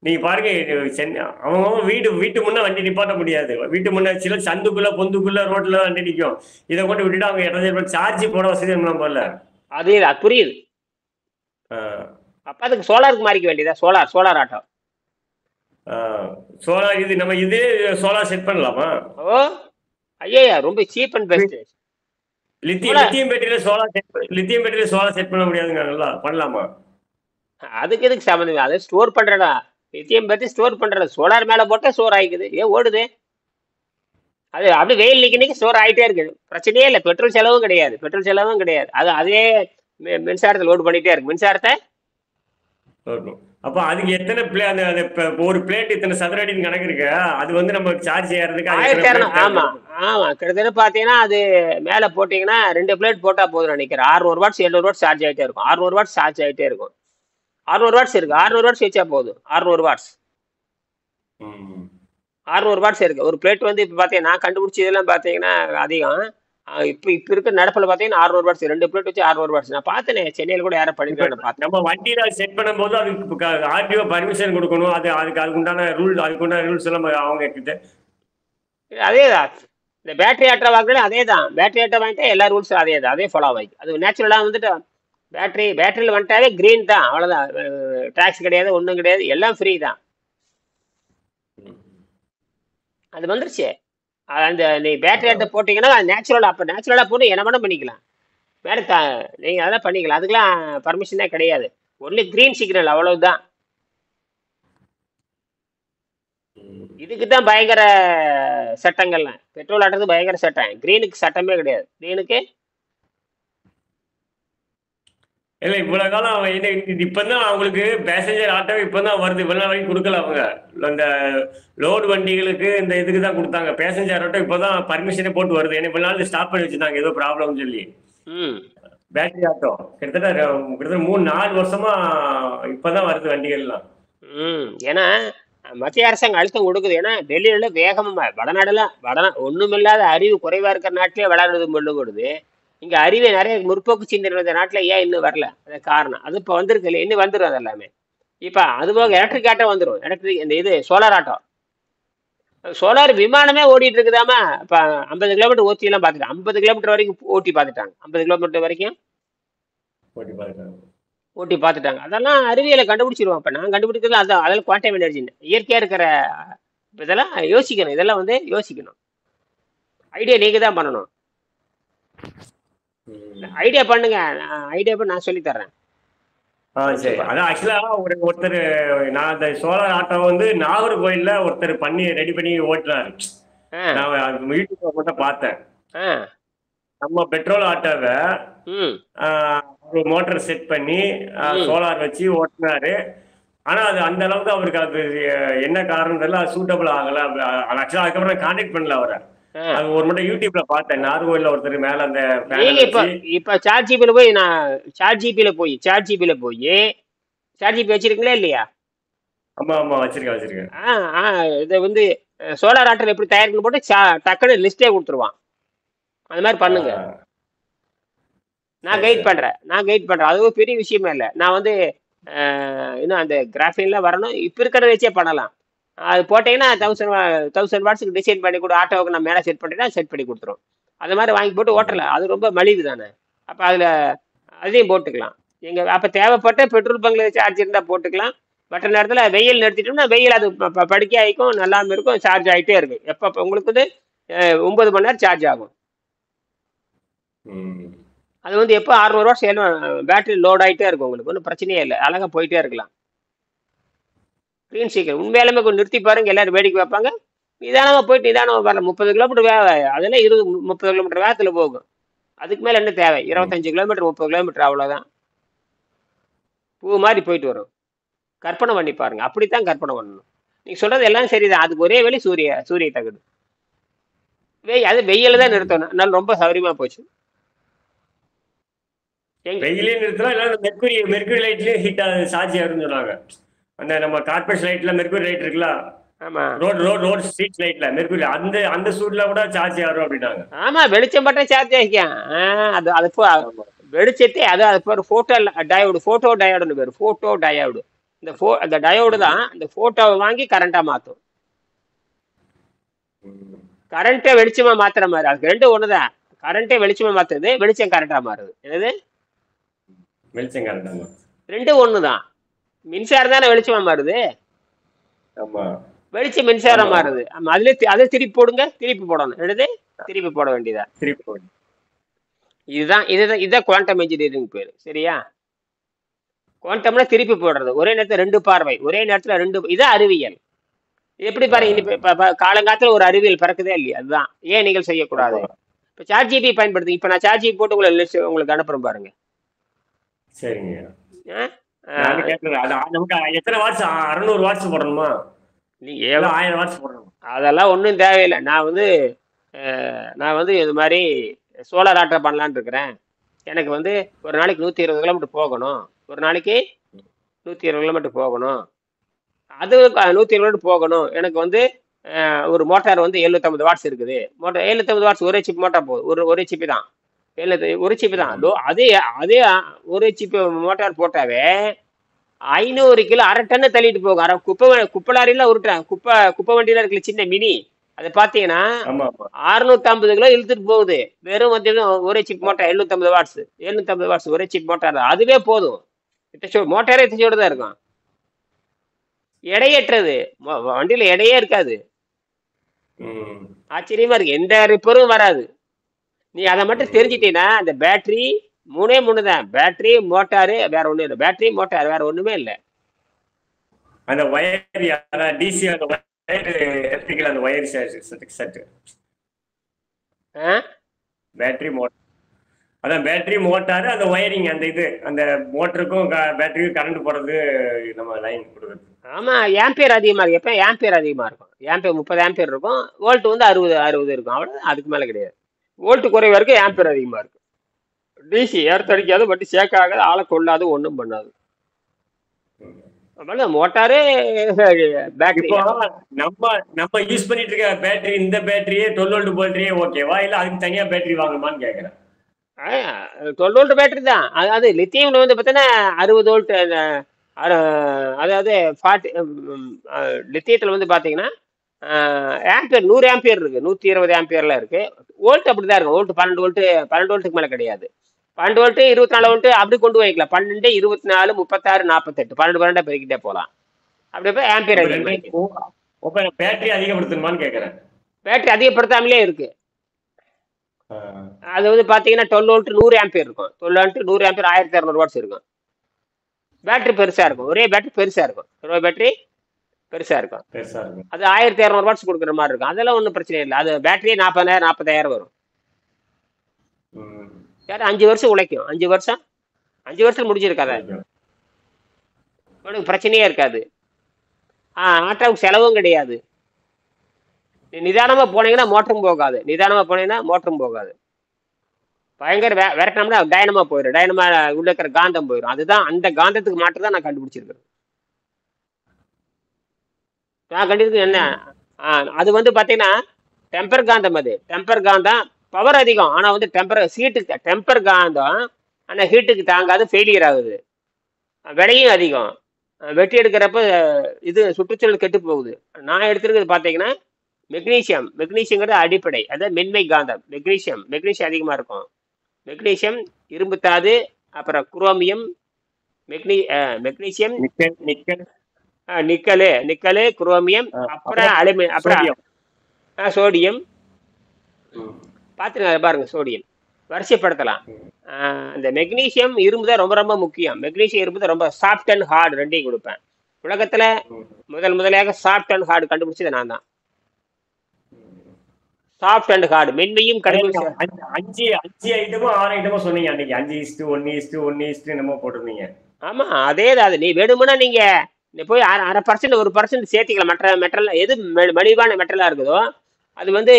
நீங்க பாருங்க சென்னை அவங்க வீடு வீட்டு முன்ன வண்டி நிப்பாட்ட முடியாது. வீட்டு முன்ன சில சந்துக்குள்ள பொந்துக்குள்ள ரோட்ல வண்டி நிற்கும். இதை கொண்டு விட்டுட்டு அவங்க இடத்துல சார்ஜ் போட வசதி நம்ம போல. அது அது புரியுது. அப்ப அதுக்கு சோலாருக்கு மாறிக்க வேண்டியதா? Solar solar auto. சோலார் இது நம்ம இதே சோலார் செட் பண்ணலாமா? ஓ ஐயா, ரொம்ப cheap and best. Lithium lithium பேட்டரியில சோலார் லித்தியம் பேட்டரியில சோலார் செட் பண்ண முடியாதுங்க. நல்லா பண்ணலாமா? அதுக்கு எதுக்கு சம்மந்தம்? அதை ஸ்டோர் பண்றடா. லித்தியம் பத்தி ஸ்டோர் பண்றது, சோலார் மேல போட்டா ஸ்டோர் ஆயிக்குது. ஏன் ஓடுது? அது அப்படி வெயில் நிக்க நிக்க ஸ்டோர் ஆகிட்டே இருக்குது. பிரச்சனையே இல்லை. பெட்ரோல் செலவும் கிடையாது, பெட்ரோல் செலவும் கிடையாது. அது அதே மின்சாரத்தை லோடு பண்ணிட்டே இருக்கு. மின்சாரத்தை அப்ப அதுக்கு எத்தனை பிளே அந்த ஒரு பிளேட் இத்தனை சதுர அடின்னு கணக்கு இருக்கு. அது வந்து நம்ம சார்ஜ் ஏறதுக்கு 1200. ஆமா ஆமா, கிட்டத்தட்ட பாத்தீங்கன்னா அது மேல போட்டீங்கன்னா 2 பிளேட் போட்டா போதும் நினைக்கிறேன். 600 வாட்ஸ் 700 வாட்ஸ் சார்ஜ் ஆகிட்டே இருக்கும். 600 வாட்ஸ் சார்ஜ் ஆகிட்டே இருக்கும். 600 வாட்ஸ் இருக்கு. 600 வாட்ஸ் வச்சா போதும். 600 வாட்ஸ் 600 வாட்ஸ் இருக்கு. ஒரு பிளேட் வந்து இப்போ பார்த்தீங்கன்னா நான் கண்டுபிடிச்சி இதெல்லாம் பார்த்தீங்கன்னா அதிகம். இப்போ இருக்க நடப்பில் பார்த்தீங்கன்னா 600 வாட்ஸ் 2 பிளேட் வச்சு 600 வாட்ஸ். நான் பார்த்தேன் சென்னையில் கூட யாரும் பண்ணிருக்காங்க பார்த்தேன். நம்ம வண்டியில செட் பண்ணும்போது அதுக்கு ஆர்டிஓ பர்மிஷன் கொடுக்கணும். அதுக்கு உண்டான ரூல்ஸ் எல்லாம் அவங்க கிட்ட. அதேதான் இந்த பேட்டரி ஆட்டோ வாங்கினா அதே தான். பேட்டரி ஆட்டோ வாங்கிட்டா எல்லா ரூல்ஸும் அதே தான், அதே ஃபாலோ ஆகி. அது நேச்சுரலாக வந்துட்டு பேட்டரியில் வந்துட்டாவே க்ரீன் தான், அவ்வளோதான். டேக்ஸ் கிடையாது, ஒன்றும் கிடையாது, எல்லாம் ஃப்ரீ தான். அது வந்துருச்சு. அந்த நீ பேட்டரி ஆட்டோ போட்டிங்கன்னா நேச்சுரலாக, அப்போ நேச்சுரலாக போட்டு என்ன வேணால் பண்ணிக்கலாம். மேலே நீங்கள் அதெல்லாம் பண்ணிக்கலாம். அதுக்கெலாம் பர்மிஷனே கிடையாது. ஒன்லி க்ரீன் சிக்னல், அவ்வளவுதான். இதுக்கு தான் பயங்கர சட்டங்கள்லாம். பெட்ரோல் ஆட்டுறது பயங்கர சட்டம். க்ரீனுக்கு சட்டமே கிடையாது. க்ரீனுக்கு இல்லை இவ்வளவு காலம் இப்பதான் அவங்களுக்கு பேசஞ்சர் ஆட்டோ இப்பதான் வருது. இவ்வளவு வரைக்கும் கொடுக்கல அவங்க. அந்த லோடு வண்டிகளுக்கு இந்த இதுக்கு தான் கொடுத்தாங்க. பேசஞ்சர் ஆட்டோ இப்பதான் பர்மிஷனே போட்டு வருது. ஏன்னா இவ்வளவு நாள் ஸ்டாப் பண்ணி வச்சிருந்தாங்க ஏதோ ப்ராப்ளம்னு சொல்லி. பேட்டரி ஆட்டோ கிட்டத்தட்ட 3-4 வருஷமா இப்பதான் வருது வண்டிகள்லாம். ஏன்னா மத்திய அரசாங்கம் அழுத்தம் கொடுக்குது. ஏன்னா டெல்லியில வேகமா வடநாடுலாம் ஒண்ணுமில்லாத அறிவு குறைவா இருக்கிற நாட்டிலே வளர்றது கொண்டு கொடுது. இங்க அறிவை நிறைய முற்போக்கு சிந்தனை இருந்த நாட்டுல ஏன் இன்னும் வரல? அது காரணம். அது இப்ப வந்திருக்கு இல்லை, இன்னும் வந்துடும். அது எல்லாமே இப்ப அது போக எலக்ட்ரிக் ஆட்டோ வந்துடும். எலக்ட்ரிக் இந்த இது சோலார் ஆட்டோ, சோலார் விமானமே ஓடிட்டு இருக்குதாமா. இப்ப 50 கிலோமீட்டர் ஓட்டி எல்லாம் பாத்துட்டாங்க. 50 கிலோமீட்டர் வரைக்கும் ஓட்டி பார்த்துட்டாங்க. 50 கிலோமீட்டர் வரைக்கும் ஓட்டி பார்த்துட்டாங்க. அதெல்லாம் அறிவியலை கண்டுபிடிச்சிருவோம். இப்ப நான் கண்டுபிடிக்கிறது அதான். அதெல்லாம் குவாண்டம் எனர்ஜி இயற்கையா இருக்கிற இதெல்லாம் யோசிக்கணும். இதெல்லாம் வந்து யோசிக்கணும். ஐடியா நீங்க தான் பண்ணணும். ஐடியா பண்ணுங்க. ஐடியா பண்ண நான் சொல்லி தர்றேன். சரி. அதான் ஆக்சுவலா ஒருத்தர் நான் அந்த சோலார் ஆட்டோ வந்து நாகர்கோயில்ல ஒருத்தர் பண்ணி ரெடி பண்ணி ஓட்டுறாரு. நான் யூடியூப்ல மட்டும் பார்த்தேன். நம்ம பெட்ரோல் ஆட்டோவை மோட்டர் செட் பண்ணி சோலார் வச்சு ஓட்டினாரு. ஆனா அது அந்த அளவுக்கு அவருக்கு அது என்ன காரணம் தெரியல, சூட்டபிள் ஆகல. ஆக்சுவலா அதுக்கப்புறம் நான் கான்டாக்ட் பண்ணல அவரை. அது ஒரு மட்டும் யூடியூப்ல பார்த்தேன். நாகர்கோயில்ல ஒருத்தர் மேல அந்த இப்ப சாட் ஜிபில போய் சாட் ஜிபில போய் வச்சிருக்கீங்களா இல்லையா? ஆமா ஆமா வச்சிருக்கேன். இதை வந்து சோலார் ஆட்டர் எப்படி தயாரிக்கணும் போட்டு டக்குன்னு லிஸ்டே கொடுத்துருவான். அது மாதிரி பண்ணுங்க. நான் கைட் பண்றேன். அது பெரிய விஷயமே இல்லை. நான் வந்து இன்னும் அந்த கிராஃபின்லாம் வரணும். இப்ப இருக்கிறத வச்சே பண்ணலாம். அது போட்டீங்கன்னா 1000 வாட்ஸுக்கு டிசைன் பண்ணி கூட ஆட்டோவுக்கு நான் மேலே செட் பண்ணிட்டா செட் பண்ணி கொடுத்துரும். அது மாதிரி வாங்கி போட்டு ஓட்டலாம். அது ரொம்ப மலிவு தானே. அப்போ அதையும் போட்டுக்கலாம். அப்போ தேவைப்பட்ட பெட்ரோல் பங்க்ல சார்ஜ் இருந்தால் போட்டுக்கலாம். மற்ற நேரத்தில் வெயில் நிறுத்திட்டோம்னா வெயில் அது படிக்க ஆகிக்கும், நல்லாமல் இருக்கும், சார்ஜ் ஆகிட்டே இருக்கும். எப்போ உங்களுக்கு வந்து 9 மணி நேரம் சார்ஜ் ஆகும். அது வந்து எப்போ 600 வாட்ஸ் பேட்டரி லோட் ஆகிட்டே இருக்கும். உங்களுக்கு ஒன்றும் பிரச்சனையே இல்லை, அழகாக போயிட்டே இருக்கலாம். க்ரீன் சீக்கிரம் உண்மையாலுமே கொஞ்சம் நிறுத்தி பாருங்க, எல்லாரும் வேடிக்கை வைப்பாங்க. நிதானமா போயிட்டு நிதானமா வரலாம். 30 கிலோமீட்டர் அதெல்லாம் 30 கிலோமீட்டர் வேகத்துல போகும். அதுக்கு மேல என்ன தேவை? ம். 25 கிலோமீட்டர் 30 கிலோமீட்டர் அவ்வளவுதான். பூ மாதிரி போயிட்டு வரும். கற்பனை பண்ணி பாருங்க. அப்படித்தான் கற்பனை பண்ணணும். நீங்க சொல்றது எல்லாம் சரிதான். அதுக்கு ஒரே வழி சூரிய தகடு. அது வெயில தான் நிறுத்தணும். அதனால ரொம்ப சௌரியமா போச்சு. எங்க வெயிலே நிறுத்தலாம், இல்ல மெர்க்குரி மெர்க்குரி லைட்லயும் ஹீட் சார்ஜ் ஆகுதுன்னு சொன்னாங்க. அந்த நம்ம கார்பரேட் லைட்ல மெர்க்குரி லைட் இருக்குல்ல, ஆமா ரோட் ஸ்ட்ரீட் லைட்ல மெர்க்குரி அந்த அந்த சூட்ல கூட சார்ஜ் ஆகும் அப்படின்னாங்க. ஆமா வெளிச்சம் பட்டா சார்ஜ் ஆகிக்கும். அது அது ஆமா. வெளிச்சத்தை அது பேர் போட்டோ டயோடுன்னு பேரு. Photo diode. அந்த டயோடு தான் இந்த போட்டோவை வாங்கி கரண்டா மாத்தும். ம். கரண்ட்டை வெளிச்சமா மாத்துற மாதிரி. அதுக்கு ரெண்டு ஒண்ணுதான். கரண்ட்டை வெளிச்சமா மாத்துறது, வெளிச்சம் கரண்டா மாறுது. என்னது? வெளிச்சம் கரெக்டாமா. ரெண்டும் ஒண்ணுதான். மின்சாரம் தானே வெளிச்சமா மாறுது. ஆமா வெளிச்சம் மின்சாரம் ஆமா. மாறுது. ஆமா, அதை திருப்பி போடுங்க. திருப்பி போடணும். என்னது? திருப்பி போட வேண்டியதா. திருப்பி போடு. இதுதான் குவாண்டம் இன்ஜினியரிங் பேரு. சரியா? குவாண்டம்னா திருப்பி போடுறது. ஒரே நேரத்துல ரெண்டு பார்வை, ஒரே நேரத்துல ரெண்டு. இதான் அறிவியல். எப்படி ஆ, பாருங்க, காலங்காலத்துல ஒரு அறிவியல் பிறக்குதே இல்லையா? அதுதான். ஏன் நீங்கள் செய்யக்கூடாது? ஆமா. இப்ப சாட் ஜிபி பயன்படுத்தி. இப்ப நான் சாட் ஜிபி போட்டு உங்களுக்கு அனுப்புறேன் பாருங்க. சரிங்க. ஆ? ஆ, நான் கேட்கறது அது நமக்கு எத்தனை வாட்ஸ்? 600 வாட்ஸ் போடணுமா, நீங்க இல்ல 1000 வாட்ஸ் போடணும்? அதெல்லாம் ஒன்றும் தேவையில்லை. நான் வந்து இது மாதிரி சோலார் ஆட்டோ பண்ணலான்னு இருக்கிறேன். எனக்கு வந்து ஒரு நாளைக்கு 120 கிலோமீட்டர் போகணும். ஒரு நாளைக்கு 120 கிலோமீட்டர் போகணும். அது 120 கிலோமீட்டர் போகணும். எனக்கு வந்து ஒரு மோட்டார் வந்து 750 வாட்ஸ் இருக்குது. மோட்டார் 750 வாட்ஸ் ஒரே சிப் மோட்டார் போகுது. ஒரே சிப்பி தான். ஒரு சிப்பி தான். அதே அதே ஒரே சிப்பு மோட்டார் போட்டாவே 500 கிலோ, அரை டன்னு தள்ளிட்டு போகும். குப்பை லாரிலாம் உருட்டுறேன். குப்பை வண்டியில இருக்கிற சின்ன மினி, அதை பார்த்தீங்கன்னா ஆமா ஆமா. 650 கிலோ இழுத்துட்டு போகுது. வெறும் வந்து ஒரே சிப் மோட்டார் 750 வாட்ஸ். 750 வாட்ஸ் ஒரே சிப் மோட்டார் தான். அதுவே போதும். மோட்டாரே இத்தச்சோடு தான் இருக்கும். எடையற்றது. வண்டியில எடையே இருக்காது. ம். ஆச்சரியமா இருக்கு. எந்த ரிப்பரும் வராது. நீ அதை மட்டும் தெரிஞ்சிட்டீங்கன்னா, அந்த பேட்டரி மூணே மூணு தான். பேட்டரி மோட்டாரு வேற ஒண்ணும் இல்லை. பேட்டரி மோட்டார் வேற ஒண்ணுமே இல்லை. அந்த வயர் டிசி, அந்த வயர் எலக்ட்ரிக்கல், அந்த வயர் செட், ஆ? Battery motor. அதான் பேட்டரி மோட்டார், அந்த ஒயரிங், அந்த இது, அந்த மோட்டருக்கும் பேட்டரிக்கும் கரண்ட் போடுறது, நம்ம லைன் கொடுக்குறது. ஆமா, ஆம்பியர் அதிகமா இருக்கு. எப்ப ஆம்பியர் அதிகமா இருக்கும். ஆம்பியர் 30 ஆம்பியர் இருக்கும். வோல்ட் வந்து 60 இருக்கும். அவ்வளவுதான். அதுக்கு மேல கிடையாது. வோல்ட் குறைவா இருக்கு, ஆம்பியர் அதிகமா இருக்கு. டிசி ஏர்த்தடிக்காது, பட் ஷேக் ஆகாது, ஆளை கொள்ளாது, ஒன்றும் பண்ணாது. அதனால மோட்டாரே பேட்டரி. இப்போ நம்ம நம்ம யூஸ் பண்ணிட்டு இருக்க பேட்டரி, இந்த பேட்டரியே 12 வோல்ட் பேட்டரியே ஓகேவா, இல்ல அதுக்கு தனியா பேட்டரி வாங்கணுமான்னு கேக்குறேன். 12 வோல்ட் பேட்டரி தான். அதாவது லித்தியம்ல வந்து பார்த்தீங்கன்னா 60 வோல்ட். அதாவது 40 லித்தியத்தில் வந்து பார்த்தீங்கன்னா ஆம்பியர் 100 ஆம்பியர் இருக்கு. 120 ஆம்பியர்லாம் இருக்கு. வோல்ட் அப்படிதான் இருக்கும். வோல்ட் 12 வோல்ட்டுக்கு மேலே கிடையாது. 12 வோல்ட், 24 வோல்ட் அப்படி கொண்டு போய்க்கலாம். 12, 24, 36, 48, 12 பெருக்கிட்டே போகலாம். அப்படி போய் ஆம்பியர் அதிகமாயிக்கும். பேட்டரி அதிகப்படுத்தணுமான்னு கேக்குறேன். பேட்டரி அதிகப்படுத்தாமலே இருக்கு. அது வந்து பார்த்தீங்கன்னா 12 வோல்ட் 100 ஆம்பியர் இருக்கும். 12 வோல்ட் 100 ஆம்பியர் 1200 வாட்ஸ் இருக்கும். பேட்டரி பெருசா இருக்கும். ஒரே பேட்டரி பெருசா இருக்கும். ஒரு பேட்டரி பெருசா இருக்கும். பெருசா இருக்கும். அது 1200 வாட்ஸ் கொடுக்குற மாதிரி இருக்கும். அதெல்லாம் ஒன்றும் பிரச்சனை இல்லை. அது பேட்டரியே 40,000 40,000 வரும். வேற 5 வருஷம் உழைக்கும். 5 வருஷம் முடிஞ்சிருக்காத. உனக்கு பிரச்சனையே இருக்காது. ஆட்டோவுக்கு செலவும் கிடையாது. நிதானமா போனீங்கன்னா மோட்டரும் போகாது. பயங்கர விரட்டினோம்னா டைனமா போயிடும். டைனமா உள்ள இருக்கிற காந்தம் போயிடும். அதுதான், அந்த காந்தத்துக்கு மாற்று தான் நான் கண்டுபிடிச்சிருக்கேன். நான் கண்டிருக்கு என்ன, அது வந்து பார்த்தீங்கன்னா டெம்பர் காந்தம். அது டெம்பர் காந்தம் பவர் அதிகம். ஆனால் வந்து டெம்பர் காந்தம் ஆனால் ஹீட்டுக்கு தாங்காது, ஃபெயிலியர் ஆகுது. விலையும் அதிகம். வெட்டி எடுக்கிறப்ப இது சுற்றுச்சூழல் கெட்டு போகுது. நான் எடுத்துருக்கிறது பார்த்தீங்கன்னா மெக்னீசியங்கிறது அடிப்படை. அதாவது மென்மை காந்தம். மெக்னீசியம் அதிகமாக இருக்கும். மெக்னீசியம், இரும்புத்தாது, அப்புறம் குரோமியம், மெக்னீசியம், நிக்கலு, குரோமியம், அப்புறம் அலுமினியம், அப்புறம் சோடியம். பார்த்துருங்க பாருங்க. சோடியம் வரிசைப்படுத்தலாம். இந்த மெக்னீசியம், இரும்பு தான் ரொம்ப ரொம்ப முக்கியம். மெக்னீசியம், இரும்பு தான் ரொம்ப சாஃப்ட் அண்ட் ஹார்டு ரெண்டையும் கொடுப்பேன். உலகத்துல முதலாக சாஃப்ட் அண்ட் ஹார்டு கண்டுபிடிச்சது நான் தான். சாஃப்ட் அண்ட் ஹார்டு, மென்மையும் கடுமையும் அஞ்சு அஞ்சு ஐட்டமும் 6 ஐட்டமும் சொன்னீங்க அன்னைக்கு. 5:1:1 என்னமோ போட்டிருந்தீங்க. ஆமா அதேதான். அது நீ வேணுமுன்னா நீங்க போய் 1/2% 1% சேர்த்திக்கலாம். மற்ற மெட்டல் எது மலிவான மெட்டலா இருக்குதோ அது வந்து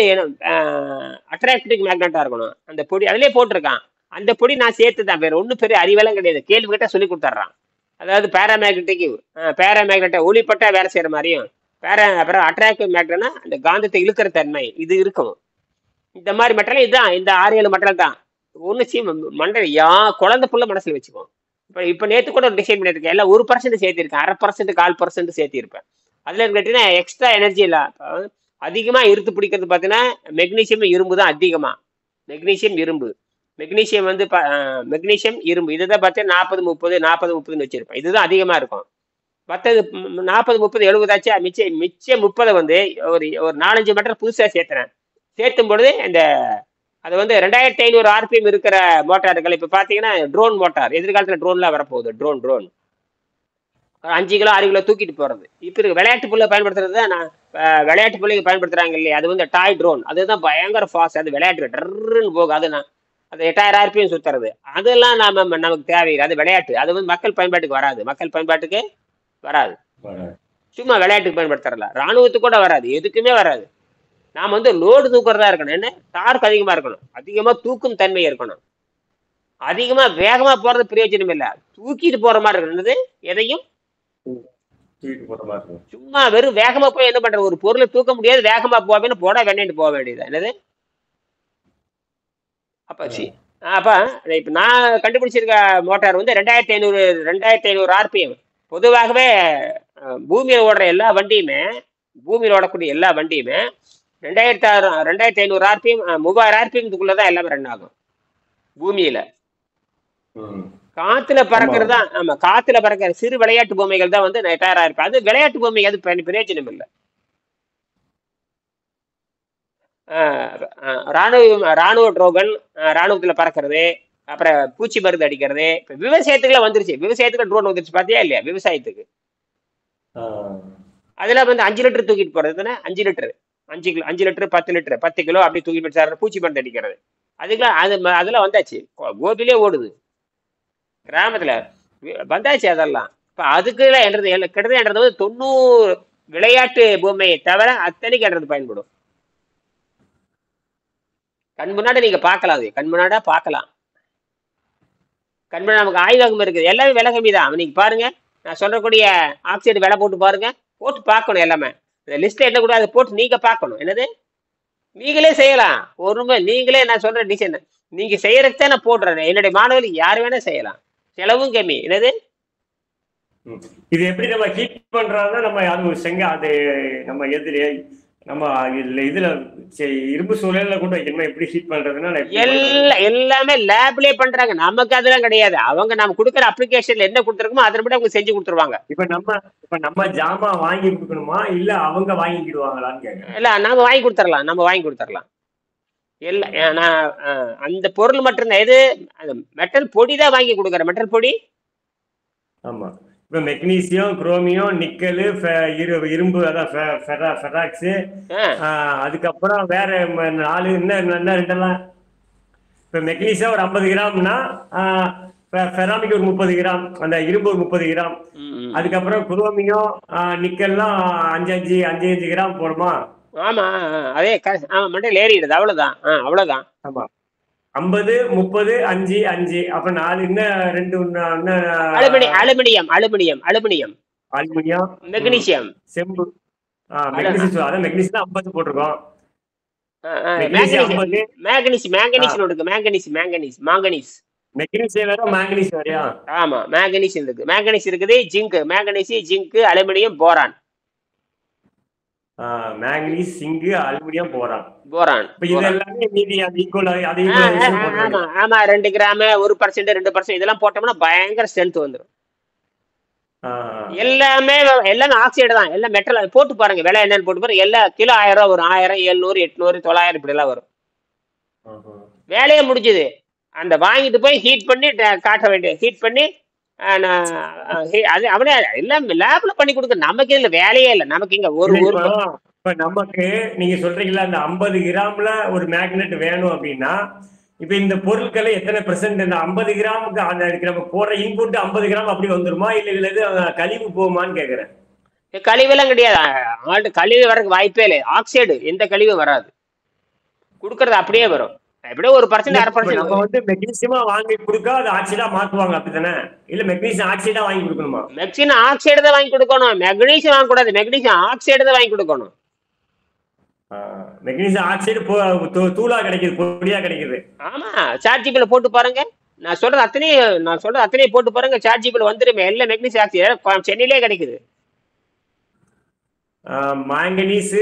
அட்ராக்டிவ் மேக்னெட்டா இருக்கணும். அந்த பொடி அதுலயே போட்டிருக்கான். அந்த பொடி நான் சேர்த்து தான், வேற ஒன்றும் பெரிய அறிவெல்லாம் கிடையாது. கேள்வி கிட்ட சொல்லி கொடுத்துட்றான். அதாவது பேராமேக்னெட்டை ஒளிப்பட்டா வேலை செய்யற மாதிரியும், அப்புறம் அட்ராக்டிவ் மேக்னெட்னா அந்த காந்தத்தை இழுக்கிற தன்மை இது இருக்கும். இந்த மாதிரி மெட்டல் இதுதான், இந்த 6-7 மெட்டல் தான். ஒன்று மண்டல குழந்தை புள்ள மனசுல வச்சுக்கோ. இப்போ நேற்று கூட ஒரு டிசைன் பண்ணியிருக்கேன். எல்லாம் 1% சேர்த்திருக்கேன், 1/2% 1/4% சேர்த்திருப்பேன். அதுல கேட்டீங்கன்னா எக்ஸ்ட்ரா எனர்ஜி இல்லை. அதிகமா இருத்து பிடிக்கிறது பார்த்தீங்கன்னா மெக்னீசியம் இரும்பு தான். அதிகமா மெக்னீசியம் இரும்பு, மெக்னீசியம் வந்து மெக்னீசியம் இரும்பு இதுதான் பார்த்தீங்கன்னா 40-30 வச்சிருப்பேன். இதுதான் அதிகமா இருக்கும். மற்றது 40-30-70 ஆச்சு. மிச்சம் 30 வந்து ஒரு 4-5 மெட்டர் புதுசா சேர்த்துறேன். சேர்த்தும் பொழுது இந்த அது வந்து 2500 RPM இருக்கிற மோட்டார்கள். இப்போ பார்த்தீங்கன்னா ட்ரோன் மோட்டார், எதிர்காலத்தில் ட்ரோன்லாம் வரப்போகுது. ட்ரோன் 5 கிலோ 6 கிலோ தூக்கிட்டு போகிறது. இப்போ இருக்கு விளையாட்டு புள்ள பயன்படுத்துறது தான். நான் விளையாட்டு பிள்ளைங்க பயன்படுத்துறாங்க இல்லையா, அது வந்து டாய் ட்ரோன். அதுதான் பயங்கர ஃபாஸ்ட். அது விளையாட்டு டர்ன்னு போகும். அது நான் அது 8000 RPM சுற்றுறது. அதெல்லாம் நமக்கு தேவையில்லை. அது விளையாட்டு. அது வந்து மக்கள் பயன்பாட்டுக்கு வராது. சும்மா விளையாட்டுக்கு பயன்படுத்துறல. ராணுவத்துக்கு கூட வராது, எதுக்குமே வராது. நாம் வந்து லோடு தூக்குறதா இருக்கணும். என்ன, டார்க் அதிகமாக இருக்கணும், அதிகமாக தூக்கும் தன்மை இருக்கணும். அதிகமாக வேகமாக போகிறது பிரயோஜனம் இல்லை, தூக்கிட்டு போகிற மாதிரி இருக்கணும். எதையும் சும்மா வெறும் வேகமா போய் என்ன பண்ற, ஒரு பொருளை தூக்க முடியாது, வேகமா போவேன்னு போட வேண்டிட்டு போக வேண்டியது என்னது. அப்ப இப்ப நான் கண்டுபிடிச்சிருக்க மோட்டார் வந்து 2500 RPM. பொதுவாகவே பூமியில ஓடுற எல்லா வண்டியுமே, பூமியில ஓடக்கூடிய எல்லா வண்டியுமே 2500 RPM 3000 RPM எல்லாமே ரன் ஆகும் பூமியில. காத்துல பறக்கிறது தான். ஆமா, காத்துல பறக்கிற சிறு விளையாட்டு பொம்மைகள் தான் வந்து 8000 RPM. அது விளையாட்டு பொம்மை, அது பிரயோஜனம் இல்லை. ராணுவ ட்ரோகன், ராணுவத்துல பறக்கிறது, அப்புறம் பூச்சி மருந்து அடிக்கிறது. இப்ப விவசாயத்துக்குலாம் வந்துருச்சு. விவசாயத்துக்கு ட்ரோன் வந்துருச்சு, பாத்தியா இல்லையா? விவசாயத்துக்கு அதெல்லாம் வந்து 5 லிட்டர் தூக்கிட்டு போறது. 5 லிட்டர் 5 லிட்டர் 10 லிட்டர் 10 கிலோ அப்படி தூக்கிட்டு போய் பூச்சி மருந்து அடிக்கிறது. அதுக்கெல்லாம் அதெல்லாம் வந்தாச்சு. கோபிலே ஓடுது, கிராமத்துல வந்தாச்சு அதெல்லாம். இப்ப அதுக்குலாம் கிட்டத்தட்ட 90 விளையாட்டு பொம்மையை தவிர அத்தனைக்கு என்றது பயன்படும். கண் முன்னாடி நீங்க பார்க்கலாம், அது கண் முன்னாடா பார்க்கலாம். கண் முன்னாடி நமக்கு ஆய்வகம் இருக்குது. எல்லாமே விலை கம்மி தான். நீங்க பாருங்க, நான் சொல்றக்கூடிய ஆக்சைடு விலை போட்டு பாருங்க, போட்டு பார்க்கணும். எல்லாமே லிஸ்ட்ல என்ன கூட அதை போட்டு நீங்க பார்க்கணும். என்னது, நீங்களே செய்யலாம். நீங்களே நான் சொல்ற டிசைன் நீங்க செய்யறதுக்கு தான் நான் போடுறேன். என்னுடைய மாணவர்கள் யாரு வேணா செய்யலாம், செலவும் கம்மி. என்னது, இது எப்படி நம்ம ஹீட் பண்றோம்னா, நம்ம அது நம்ம எதிரே நம்ம இதுல இரும்பு சூழல்ல கூட வைக்கணுமா? எப்படி ஹீட் பண்றதுன்னா எல்லாமே லேப்லயே பண்றாங்க. நமக்கு அதெல்லாம் கிடையாது. அவங்க நம்ம கொடுக்குற அப்ளிகேஷன்ல என்ன கொடுத்துருக்கோமோ அதை விட அவங்க செஞ்சு கொடுத்துருவாங்க. இப்ப நம்ம ஜாமா வாங்கி கொடுக்கணுமா, இல்ல அவங்க வாங்கிக்கிடுவாங்களான்னு கேட்க. இல்ல, நம்ம வாங்கி கொடுத்துடலாம். நான் அந்த பொருள் மட்டும் எது, மெட்டல் பொடி தான் வாங்கி கொடுக்குறேன். மெட்டல் பொடி. ஆமா, இப்ப மெக்னீசியம், குரோமியம், நிக்கல், இரும்பு, அதான் ஃபெராக்ஸ், அதுக்கப்புறம் வேற 4 இன்னும் 2எல்லாம். இப்ப மெக்னீசியம் ஒரு 50 கிராம்னா, ஃபெராமிக் ஒரு 30 கிராம், அந்த இரும்பு ஒரு 30 கிராம். அதுக்கப்புறம் குரோமியம், நிக்கல்லாம் 5 கிராம் போடுமா? ஆமா, அதே மண்டையில் ஏறிடுது. அவ்வளவுதான். ஆமா, 50 30 5 5 அப்புறம் 4 இன்னும் 2 அலுமினியம், மெக்னீசியம், செம்பு. மெக்னீசியம், அதான் மெக்னீசியம் 50 போட்டிருக்கோம். மெக்னீசியம் வேற, மாங்கனீஸ் வேறயா? ஆமா, மேங்கனீஸ் இருக்குது, zinc, aluminium, boron. Manganese, zinc, aluminium, boron. இது எல்லாமே மீதி ஈக்குவல். ஆமா, 2 கிராம் 1% 2% இதெல்லாம் போட்டோம்னா பயங்கர ஸ்ட்ரென்த் வந்துடும். எல்லாமே ஆக்சைடு தான், எல்லாம் மெட்டல். போட்டு பாருங்க, விலை என்னன்னு போட்டு பாருங்க. எல்லா கிலோ 1000 ரூபா வரும். 1000 700 800 900 இப்படி எல்லாம் வரும். வேலையே முடிஞ்சது. அந்த வாங்கிட்டு போய் ஹீட் பண்ணி காட்ட வேண்டிய, ஹீட் பண்ணி அது அவனே எல்லாம் லேப்ல பண்ணி கொடுக்க. நமக்கு இதுல வேலையே இல்லை. நமக்கு இங்க ஒரு இப்ப நமக்கு நீங்க சொல்றீங்களா அந்த 50 கிராம்ல ஒரு மேக்னெட் வேணும் அப்படின்னா, இப்ப இந்த பொருட்களை எத்தனை பெர்சென்ட் இந்த 50 கிராமுக்கு அந்த நம்ம போடுற இன்புட் 50 கிராம் அப்படி வந்துருமா இல்ல இதுல எது கழிவு போகுமான்னு கேக்குறேன். கழிவெல்லாம் கிடையாது. ஆல்ரெடி கழிவு வரக்கு வாய்ப்பே இல்லை. ஆக்சைடு எந்த கழிவும் வராது. கொடுக்கறது அப்படியே வரும். எப்படியோ 1% இல்ல அரை இப்ப நம்ம பர்சன்ட். வந்து மெக்னீசியமா வாங்கி கொடுத்தா அது ஆக்சைடா மாத்துவாங்க அப்படித்தானே? இல்ல மெக்னீசியம் ஆக்சைடா வாங்கி கொடுக்கணுமா? மெக்சின் ஆக்சைடு தான் வாங்கி கொடுக்கணும். மெக்னீசியம் வாங்கக்கூடாது. மெக்னீசியம் ஆக்சைடு தான் வாங்கி கொடுக்கணும். மெக்னீசியம் ஆக்சைடு தூளா கிடைக்குது, பொடியா கிடைக்குது. ஆமா, சாட் ஜிபில போட்டு பாருங்க. நான் சொல்றது அத்தனையே போட்டு பாருங்க. சாட் ஜிபில வந்துருமே எல்லாம் மெக்னீசியம் ஆக்சைடு சென்னையிலே கிடைக்குது. மாங்கனீஸ்,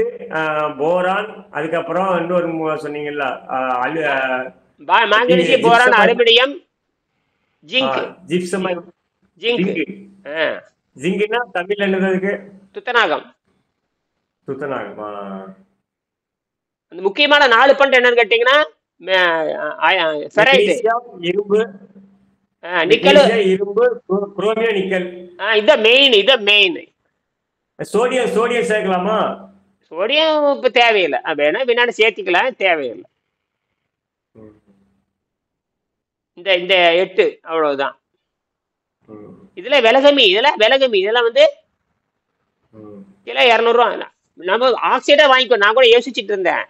போரான், அதுக்கப்புறம் இன்னொரு சொன்னீங்கல்ல manganese, boron, aluminium, zinc. Gypsum, zinc. ஜிங்க்னா தமிழ்ல என்னதுக்கு? துத்தநாகம். துத்தநாகம். அந்த முக்கியமான 4 பண்ட் என்னன்னு கேட்டீங்கன்னா, ஃபெரைட், இரும்பு, நிக்கல், இரும்பு, குரோமியம், நிக்கல். இதான் மெயின். சோடியம் சேர்க்கலாமா? சோடியம் இப்ப தேவையில்லை. வேணா பின்னாடி சேர்த்திக்கலாம், தேவையில்லை. இந்த 8 அவ்வளவுதான். இதுல விலை கம்மி. இதெல்லாம் வந்து கிலோ 200 ரூபா. நம்ம ஆக்சைடா வாங்கிக்கோ. நான் கூட யோசிச்சுட்டு இருந்தேன்.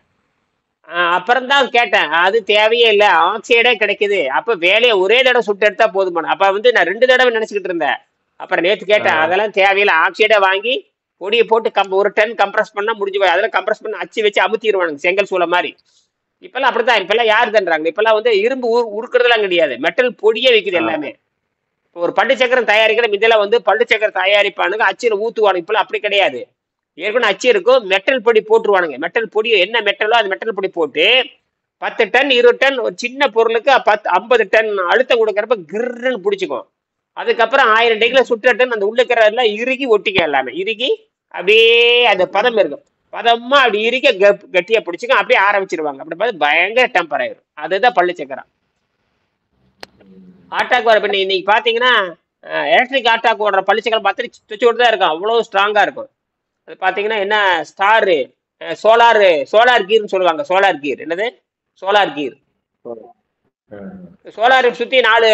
அப்புறம் தான் கேட்டேன், அது தேவையே இல்லை, ஆக்சைடே கிடைக்குது. அப்ப வேலையை ஒரே தடவை சுட்டு எடுத்தா போதுமான. அப்ப வந்து நான் 2 தடவை நினைச்சுக்கிட்டு இருந்தேன். அப்புறம் நேற்று கேட்டேன், அதெல்லாம் தேவையில்லை, ஆக்சைடா வாங்கி பொடியை போட்டு 1 டன் கம்ப்ரஸ் பண்ணா முடிஞ்சு போய். அதெல்லாம் கம்ப்ரஸ் பண்ணி அச்சு வச்சு அமுத்திடுவானுங்க, செங்கல் சூளை மாதிரி. இப்பெல்லாம் அப்படித்தான். இப்பெல்லாம் யாரு தண்றாங்க? இப்பெல்லாம் வந்து இரும்பு உருக்குறதுலாம் கிடையாது, மெட்டல் பொடியே வைக்குது எல்லாமே. இப்போ ஒரு பண்டு சக்கரம் தயாரிக்கிற இதெல்லாம் வந்து பண்டு சக்கரம் தயாரிப்பானுங்க, அச்சில் ஊத்துவானுங்க. இப்பெல்லாம் அப்படி கிடையாது. ஏற்கனவே அச்சு இருக்கும், மெட்டல் பொடி போட்டுருவானுங்க. மெட்டல் பொடி என்ன மெட்டலோ அது மெட்டல் பொடி போட்டு 10 டன் 20 டன் ஒரு சின்ன பொருளுக்கு 50 டன் அழுத்தம் கொடுக்கறப்ப கிர்ன்னு பிடிச்சிக்கும். அதுக்கப்புறம் 1000 டிகிரில சுற்ற டன் அந்த உள்ளுக்கிற எல்லாம் இறுகி ஒட்டிக்க, எல்லாமே இறுகி அப்படியே அந்த பதம் இருக்கும். பதமா அப்படி இறுக்க கட்டியா பிடிச்சிக்கும். அப்படியே ஆரம்பிச்சிருவாங்க. அப்படி பார்த்து பயங்கர டெம்பர் ஆயிரும். அதுதான் பள்ளி சக்கரம். ஆட்டாக்கு வர பண்ணி இன்னைக்கு பாத்தீங்கன்னா, எலக்ட்ரிக் ஆட்டாக்கு ஓடுற பள்ளி சக்கரம் பார்த்து சுவிட்சோடு தான் இருக்கும். அவ்வளவு ஸ்ட்ராங்கா இருக்கும். அது பாத்தீங்கன்னா என்ன ஸ்டாரு, சோலார் கீர்னு சொல்லுவாங்க. சோலார் கீர் என்னது? சோலார் கீர். சோலார் சுத்தி 4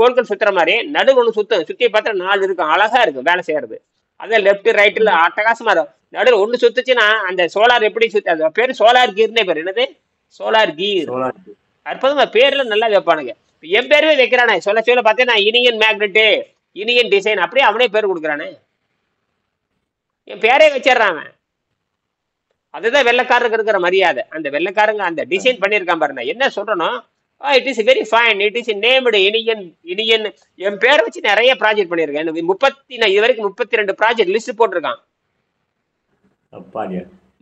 கோள்கள் சுத்துற மாதிரி நடுவு ஒண்ணு சுத்தி பார்த்தா 4 இருக்கும். அழகா இருக்கும் வேலை செய்யறது. அதான் லெப்ட் ரைட்ல அட்டகாசமா இருக்கும். நடுவில் ஒண்ணு சுத்துச்சுன்னா அந்த சோலார் எப்படி சுத்தி, அது பேரு சோலார் கீர்னே பேரு. என்னது? சோலார் கீர். அற்புதமா பேர்ல நல்லா வைப்பானுங்க. என் பேருமே வைக்கிறானே. சொல்ல பார்த்தேன், இனியன் மேக்னெட்டு, இனியன் டிசைன், அப்படியே அவனே பேர் கொடுக்குறானே. என் பேரே வச்சிடறான். அதுதான் வெள்ளைக்காரருக்கு இருக்கிற மரியாதை. அந்த வெள்ளைக்காரங்க அந்த டிசைன் பண்ணியிருக்கான் பாருங்க. என்ன சொல்றனோ, it is very fine, it is named Iniyan. என் பேரை வச்சு நிறைய ப்ராஜெக்ட் பண்ணியிருக்கேன். நான் இது வரைக்கும் 32 ப்ராஜெக்ட் லிஸ்ட் போட்டிருக்கான்.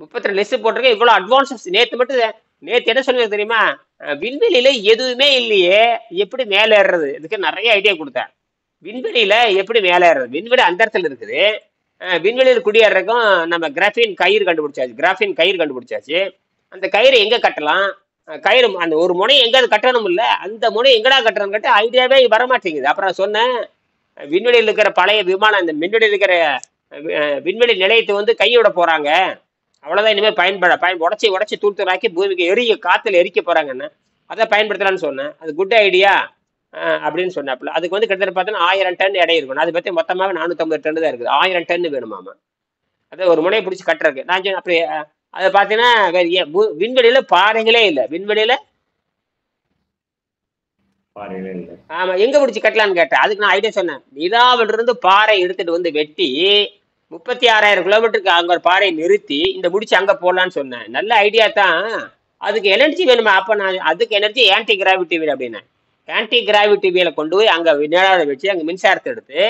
32 லிஸ்ட் போட்டிருக்கேன். இவ்வளவு அட்வான்ஸ். நேத்து என்ன சொல்லுங்க தெரியுமா? விண்வெளியில எதுவுமே இல்லையே, எப்படி மேல ஏறுறது? இதுக்கு நிறைய ஐடியா கொடுத்தேன். விண்வெளியில எப்படி மேல ஏறுறது? விண்வெளி அந்த இடத்துல இருக்குது. விண்வெளியில் குடியேறதுக்கும் நம்ம கிராஃபின் கயிறு கண்டுபிடிச்சாச்சு. அந்த கயிறு எங்க கட்டலாம்? கயிறு அந்த ஒரு முனை எங்காவது கட்டணும் இல்ல, அந்த முனை எங்கடா கட்டணும் கேட்ட ஐடியாவே வரமாட்டேங்குது. அப்புறம் சொன்னேன், விண்வெளியில் இருக்கிற பழைய விமானம், இந்த விண்வெளியில் இருக்கிற விண்வெளி நிலையத்தை வந்து கையோட போறாங்க. அவ்வளவுதான். இனிமேல் உடச்சி தூளாக்கி பூமிக்கு காத்துல எரிக்க போறாங்கன்னு அதை பயன்படுத்தலாம்னு சொன்னேன். அது குட் ஐடியா அப்படின்னு சொன்னாப்புல. அதுக்கு வந்து கிட்டத்தட்ட பார்த்தீங்கன்னா 1000 டன் எடை இருக்கணும். அதை பத்தி மொத்தமாக 450 டன் தான் இருக்குது. 1000 டன் வேணுமாமா. அதை ஒரு முனையை பிடிச்சி கட்டுறதுக்கு. நான் சொன்னேன் அப்படி அதை பார்த்தீங்கன்னா விண்வெளியில பாறைகளே இல்லை. விண்வெளியில ஆமா, எங்க பிடிச்சி கட்டலான்னு கேட்டேன். அதுக்கு நான் ஐடியா சொன்னேன். நிலாவில இருந்து பாறை எடுத்துட்டு வந்து வெட்டி 36,000 கிலோமீட்டருக்கு அங்க ஒரு பாறையை நிறுத்தி இந்த முடிச்சு அங்க போடலான்னு சொன்னேன். நல்ல ஐடியா தான். அதுக்கு எனர்ஜி வேணுமா? அப்ப நான் அதுக்கு எனர்ஜி ஆன்டி கிராவிட்டி வீல் அப்படின்னு. ஆன்டி கிராவிட்டி வீலை கொண்டு போய் அங்க நிலாவை வச்சு அங்க மின்சாரத்தை எடுத்து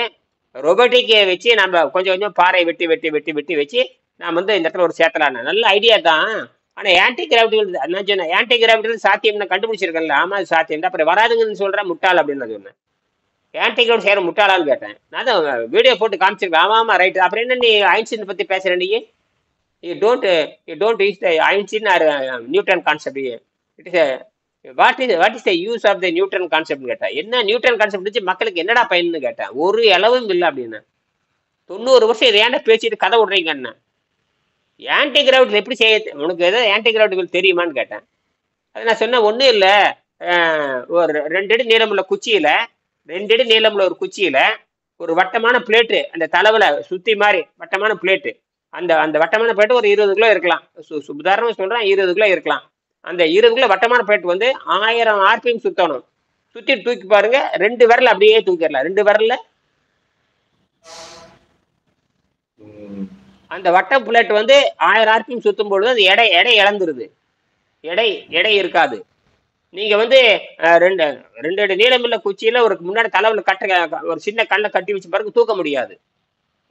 ரொபோட்டிக்கை வச்சு நம்ம கொஞ்சம் பாறையை வெட்டி வச்சு நான் வந்து இந்த இடத்துல ஒரு சேர்த்தலான்னு. நல்ல ஐடியா தான். ஆனா ஆன்டி கிராவிட்டி வீல் நான் சொன்னேன், ஆன்டி கிராவிட்டி சாத்தியம் கண்டுபிடிச்சிருக்கேன்ல. ஆமா, அது சாத்தியம். அப்புறம் வராதுங்கன்னு சொல்றேன், முட்டாள் அப்படின்னு நான் சொன்னேன். ஆன்டி கிராவிட்டி சேர முட்டாளான்னு கேட்டேன். நான் தான் வீடியோ போட்டு காமிச்சிருக்கேன். ஆமா ரைட். அப்புறம் என்ன நீ ஐன்ஸ்டீன் பத்தி பேசுறேன்? நீ you don't use the Einstein or Newton concept. It is what is the use of the Newton concept கேட்டா. என்ன நியூட்டன் கான்செப்ட் வச்சு மக்களுக்கு என்னடா பயன்னு கேட்டேன். ஒரு அளவும் இல்லை அப்படின்னு. 90 வருஷம் இதை ஏன்டா பேசிட்டு கதை விடுறீங்க என்ன? ஆன்டி கிராவிட்டி எப்படி செய்ய உனக்கு ஏதாவது ஆன்டி கிராவிட்டி தெரியுமான்னு கேட்டேன். அது நான் சொன்னேன் ஒன்றும் இல்லை, ஒரு 2 அடி நீளமுள்ள குச்சியில 2 அடி நீளமுள்ள ஒரு குச்சியில ஒரு வட்டமான பிளேட்டு அந்த தலைவுல சுத்தி மாதிரி வட்டமான பிளேட்டு, அந்த அந்த வட்டமான பிளேட்டு ஒரு 20 கிலோ இருக்கலாம். உதாரணமா சொல்றேன் 20 கிலோ இருக்கலாம். அந்த 20 கிலோ வட்டமான பிளேட் வந்து 1000 ஆர்பிஎம் சுத்தணும். சுத்தி தூக்கி பாருங்க, 2 விரல் அப்படியே தூக்கிடலாம். 2 விரல்ல அந்த வட்ட பிளேட் வந்து 1000 ஆர்பிஎம் சுத்தும் பொழுது அது எடை எடை இழந்துருது. எடை எடை இருக்காது. நீங்க வந்து 2 அடி நீளமுள்ள குச்சியில ஒரு முன்னாடி தலைவுல ஒரு சின்ன கல்லை கட்டி வச்சு பாருங்க, தூக்க முடியாது.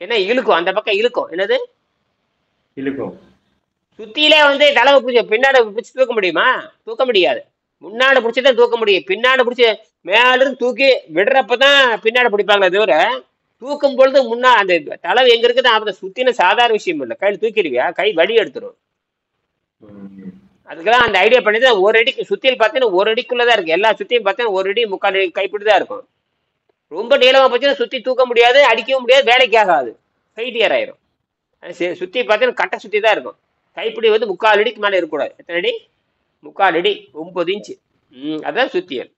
ஏன்னா இழுக்கும், அந்த பக்கம் இழுக்கும். என்னது இழுக்கும்? சுத்தியிலே வந்து தலைவை பிடிச்சி பின்னாடி பிடிச்சி தூக்க முடியுமா? தூக்க முடியாது. முன்னாடி பிடிச்சிதான் தூக்க முடியும். பின்னாடி பிடிச்சி மேல இருந்து தூக்கி விடுறப்பதான் பின்னாடி பிடிப்பாங்களே தவிர, தூக்கும் பொழுது முன்னா அந்த தலைவை எங்க இருக்குது அப்ப சுத்தின சாதாரண விஷயம் இல்லை. கையில் தூக்கிடுவியா? கை வலி எடுத்துரும். அதுக்கெல்லாம் அந்த ஐடியா பண்ணி தான் ஒரு அடிக்கு சுத்தியில் பார்த்தீங்கன்னா 1 அடிக்குள்ளதான் இருக்கு. எல்லா சுத்தியும் பார்த்தீங்கன்னா 1 அடி 3/4 அடி கைப்பிடிதான் இருக்கும். ரொம்ப நீளமா போச்சுன்னா சுத்தி தூக்க முடியாது, அடிக்கவும் முடியாது, வேலைக்கு ஆகாது, ஃபெயிலியர் ஆயிரும். சுத்தி பார்த்தீங்கன்னா கட்டை சுத்தி தான் இருக்கும். கைப்பிடி வந்து 3/4 அடிக்கு மேலே இருக்கக்கூடாது. எத்தனை அடி? 3/4 அடி, 9 இன்ச்சு. அதான் சுத்தியல்.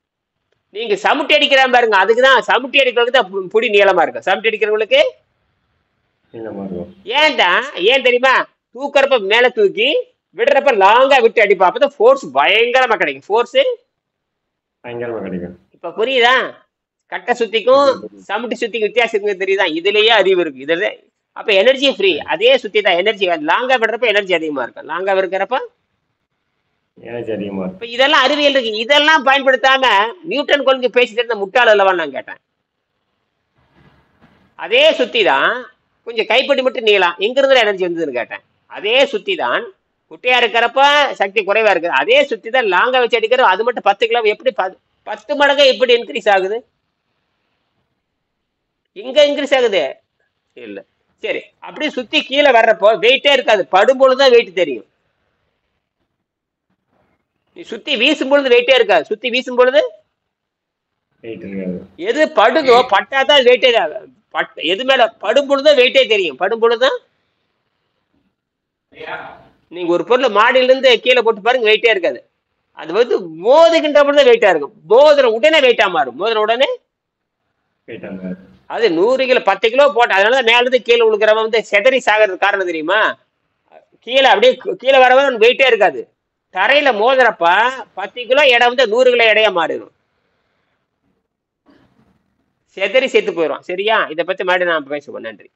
நீங்க சமுட்டி அடிக்கிறா பாருங்க, அதுக்குதான் சமுட்டி அடிக்கிறவங்களுக்கு தான் புடி நீளமா இருக்கும். சமுட்டி அடிக்கிறவங்களுக்கு ஏன்டா ஏன் தெரியுமா? தூக்கறப்ப மேல தூக்கி விடுறப்ப லாங்கா விட்டு அடிப்பா, அப்பதான் ஃபோர்ஸ் பயங்கரமா கிடைக்கும். ஃபோர்ஸ் பயங்கரமா கிடைக்கும். இப்ப புரியுதா? கட்டை சுத்திக்கும் சமுட்டி சுத்திக்கும் வித்தியாசம் தெரியுதா? இதுலயே அறிவு இருக்கு. இதுல அப்ப எனர்ஜி ஃப்ரீ. அதே சுத்தி தான் எனர்ஜி. லாங்கா விடுறப்ப எனர்ஜி அதிகமா இருக்கும், லாங்கா இருக்கிறப்ப எனர்ஜி அதிகமா இருக்கும். இப்ப இதெல்லாம் அறிவியல் இருக்கு. இதெல்லாம் பயன்படுத்தாம நியூட்டன் கொள்கை பேசிட்டு இருந்த முட்டாள் அல்லவா நான் கேட்டேன். அதே சுத்தி தான் கொஞ்சம் கைப்படி மட்டும் நீளம், எங்க இருந்து எனர்ஜி வந்ததுன்னு கேட்டேன். அதே சுத்தி தான் குட்டையா இருக்கிறப்ப சக்தி குறைவா இருக்குது. அதே சுத்தி தான் லாங்கா வச்சு அடிக்கிற, அது மட்டும் 10 கிலோ எப்படி 10 மடங்கா எப்படி இன்க்ரீஸ் ஆகுது? எங்க இன்க்ரீஸ் ஆகுது? இல்ல. சரி, அப்படியே சுத்தி கீழே வர்றப்போ வெயிட்டே இருக்காது, படும்பொழுதுதான் வெயிட் தெரியும். நீ சுத்தி வீசும் பொழுது வெயிட்டே இருக்காது. சுத்தி வீசும் பொழுது எது படுதோ பட்டாதான் வெயிட்டே. எது மேல படும் பொழுதுதான் வெயிட்டே தெரியும். படும் பொழுதுதான் நீங்க ஒரு பொருள் மாடியில இருந்து கீழே போட்டு பாருங்க, வெயிட்டே இருக்காது. அது வந்து மோதுகின்ற பொழுது வெயிட்டா இருக்கும். மோதிர உடனே வெயிட்டா மாறும். மோதிர உடனே அது 100 கிலோ 10 கிலோ போட்ட, அதனாலதான் மேல இருந்து கீழே விழுக்கிறவன் வந்து செதறி சாகிறது காரணம் தெரியுமா? கீழே அப்படியே கீழே வரவன் வெயிட்டே இருக்காது. தரையில மோதுறப்ப 10 கிலோ எடை வந்து 100 கிலோ எடையா மாறிடும். செதறி செத்து போயிடும். சரியா? இதை பத்தி மறுபடியும் நான் பேசுவோம். நன்றி.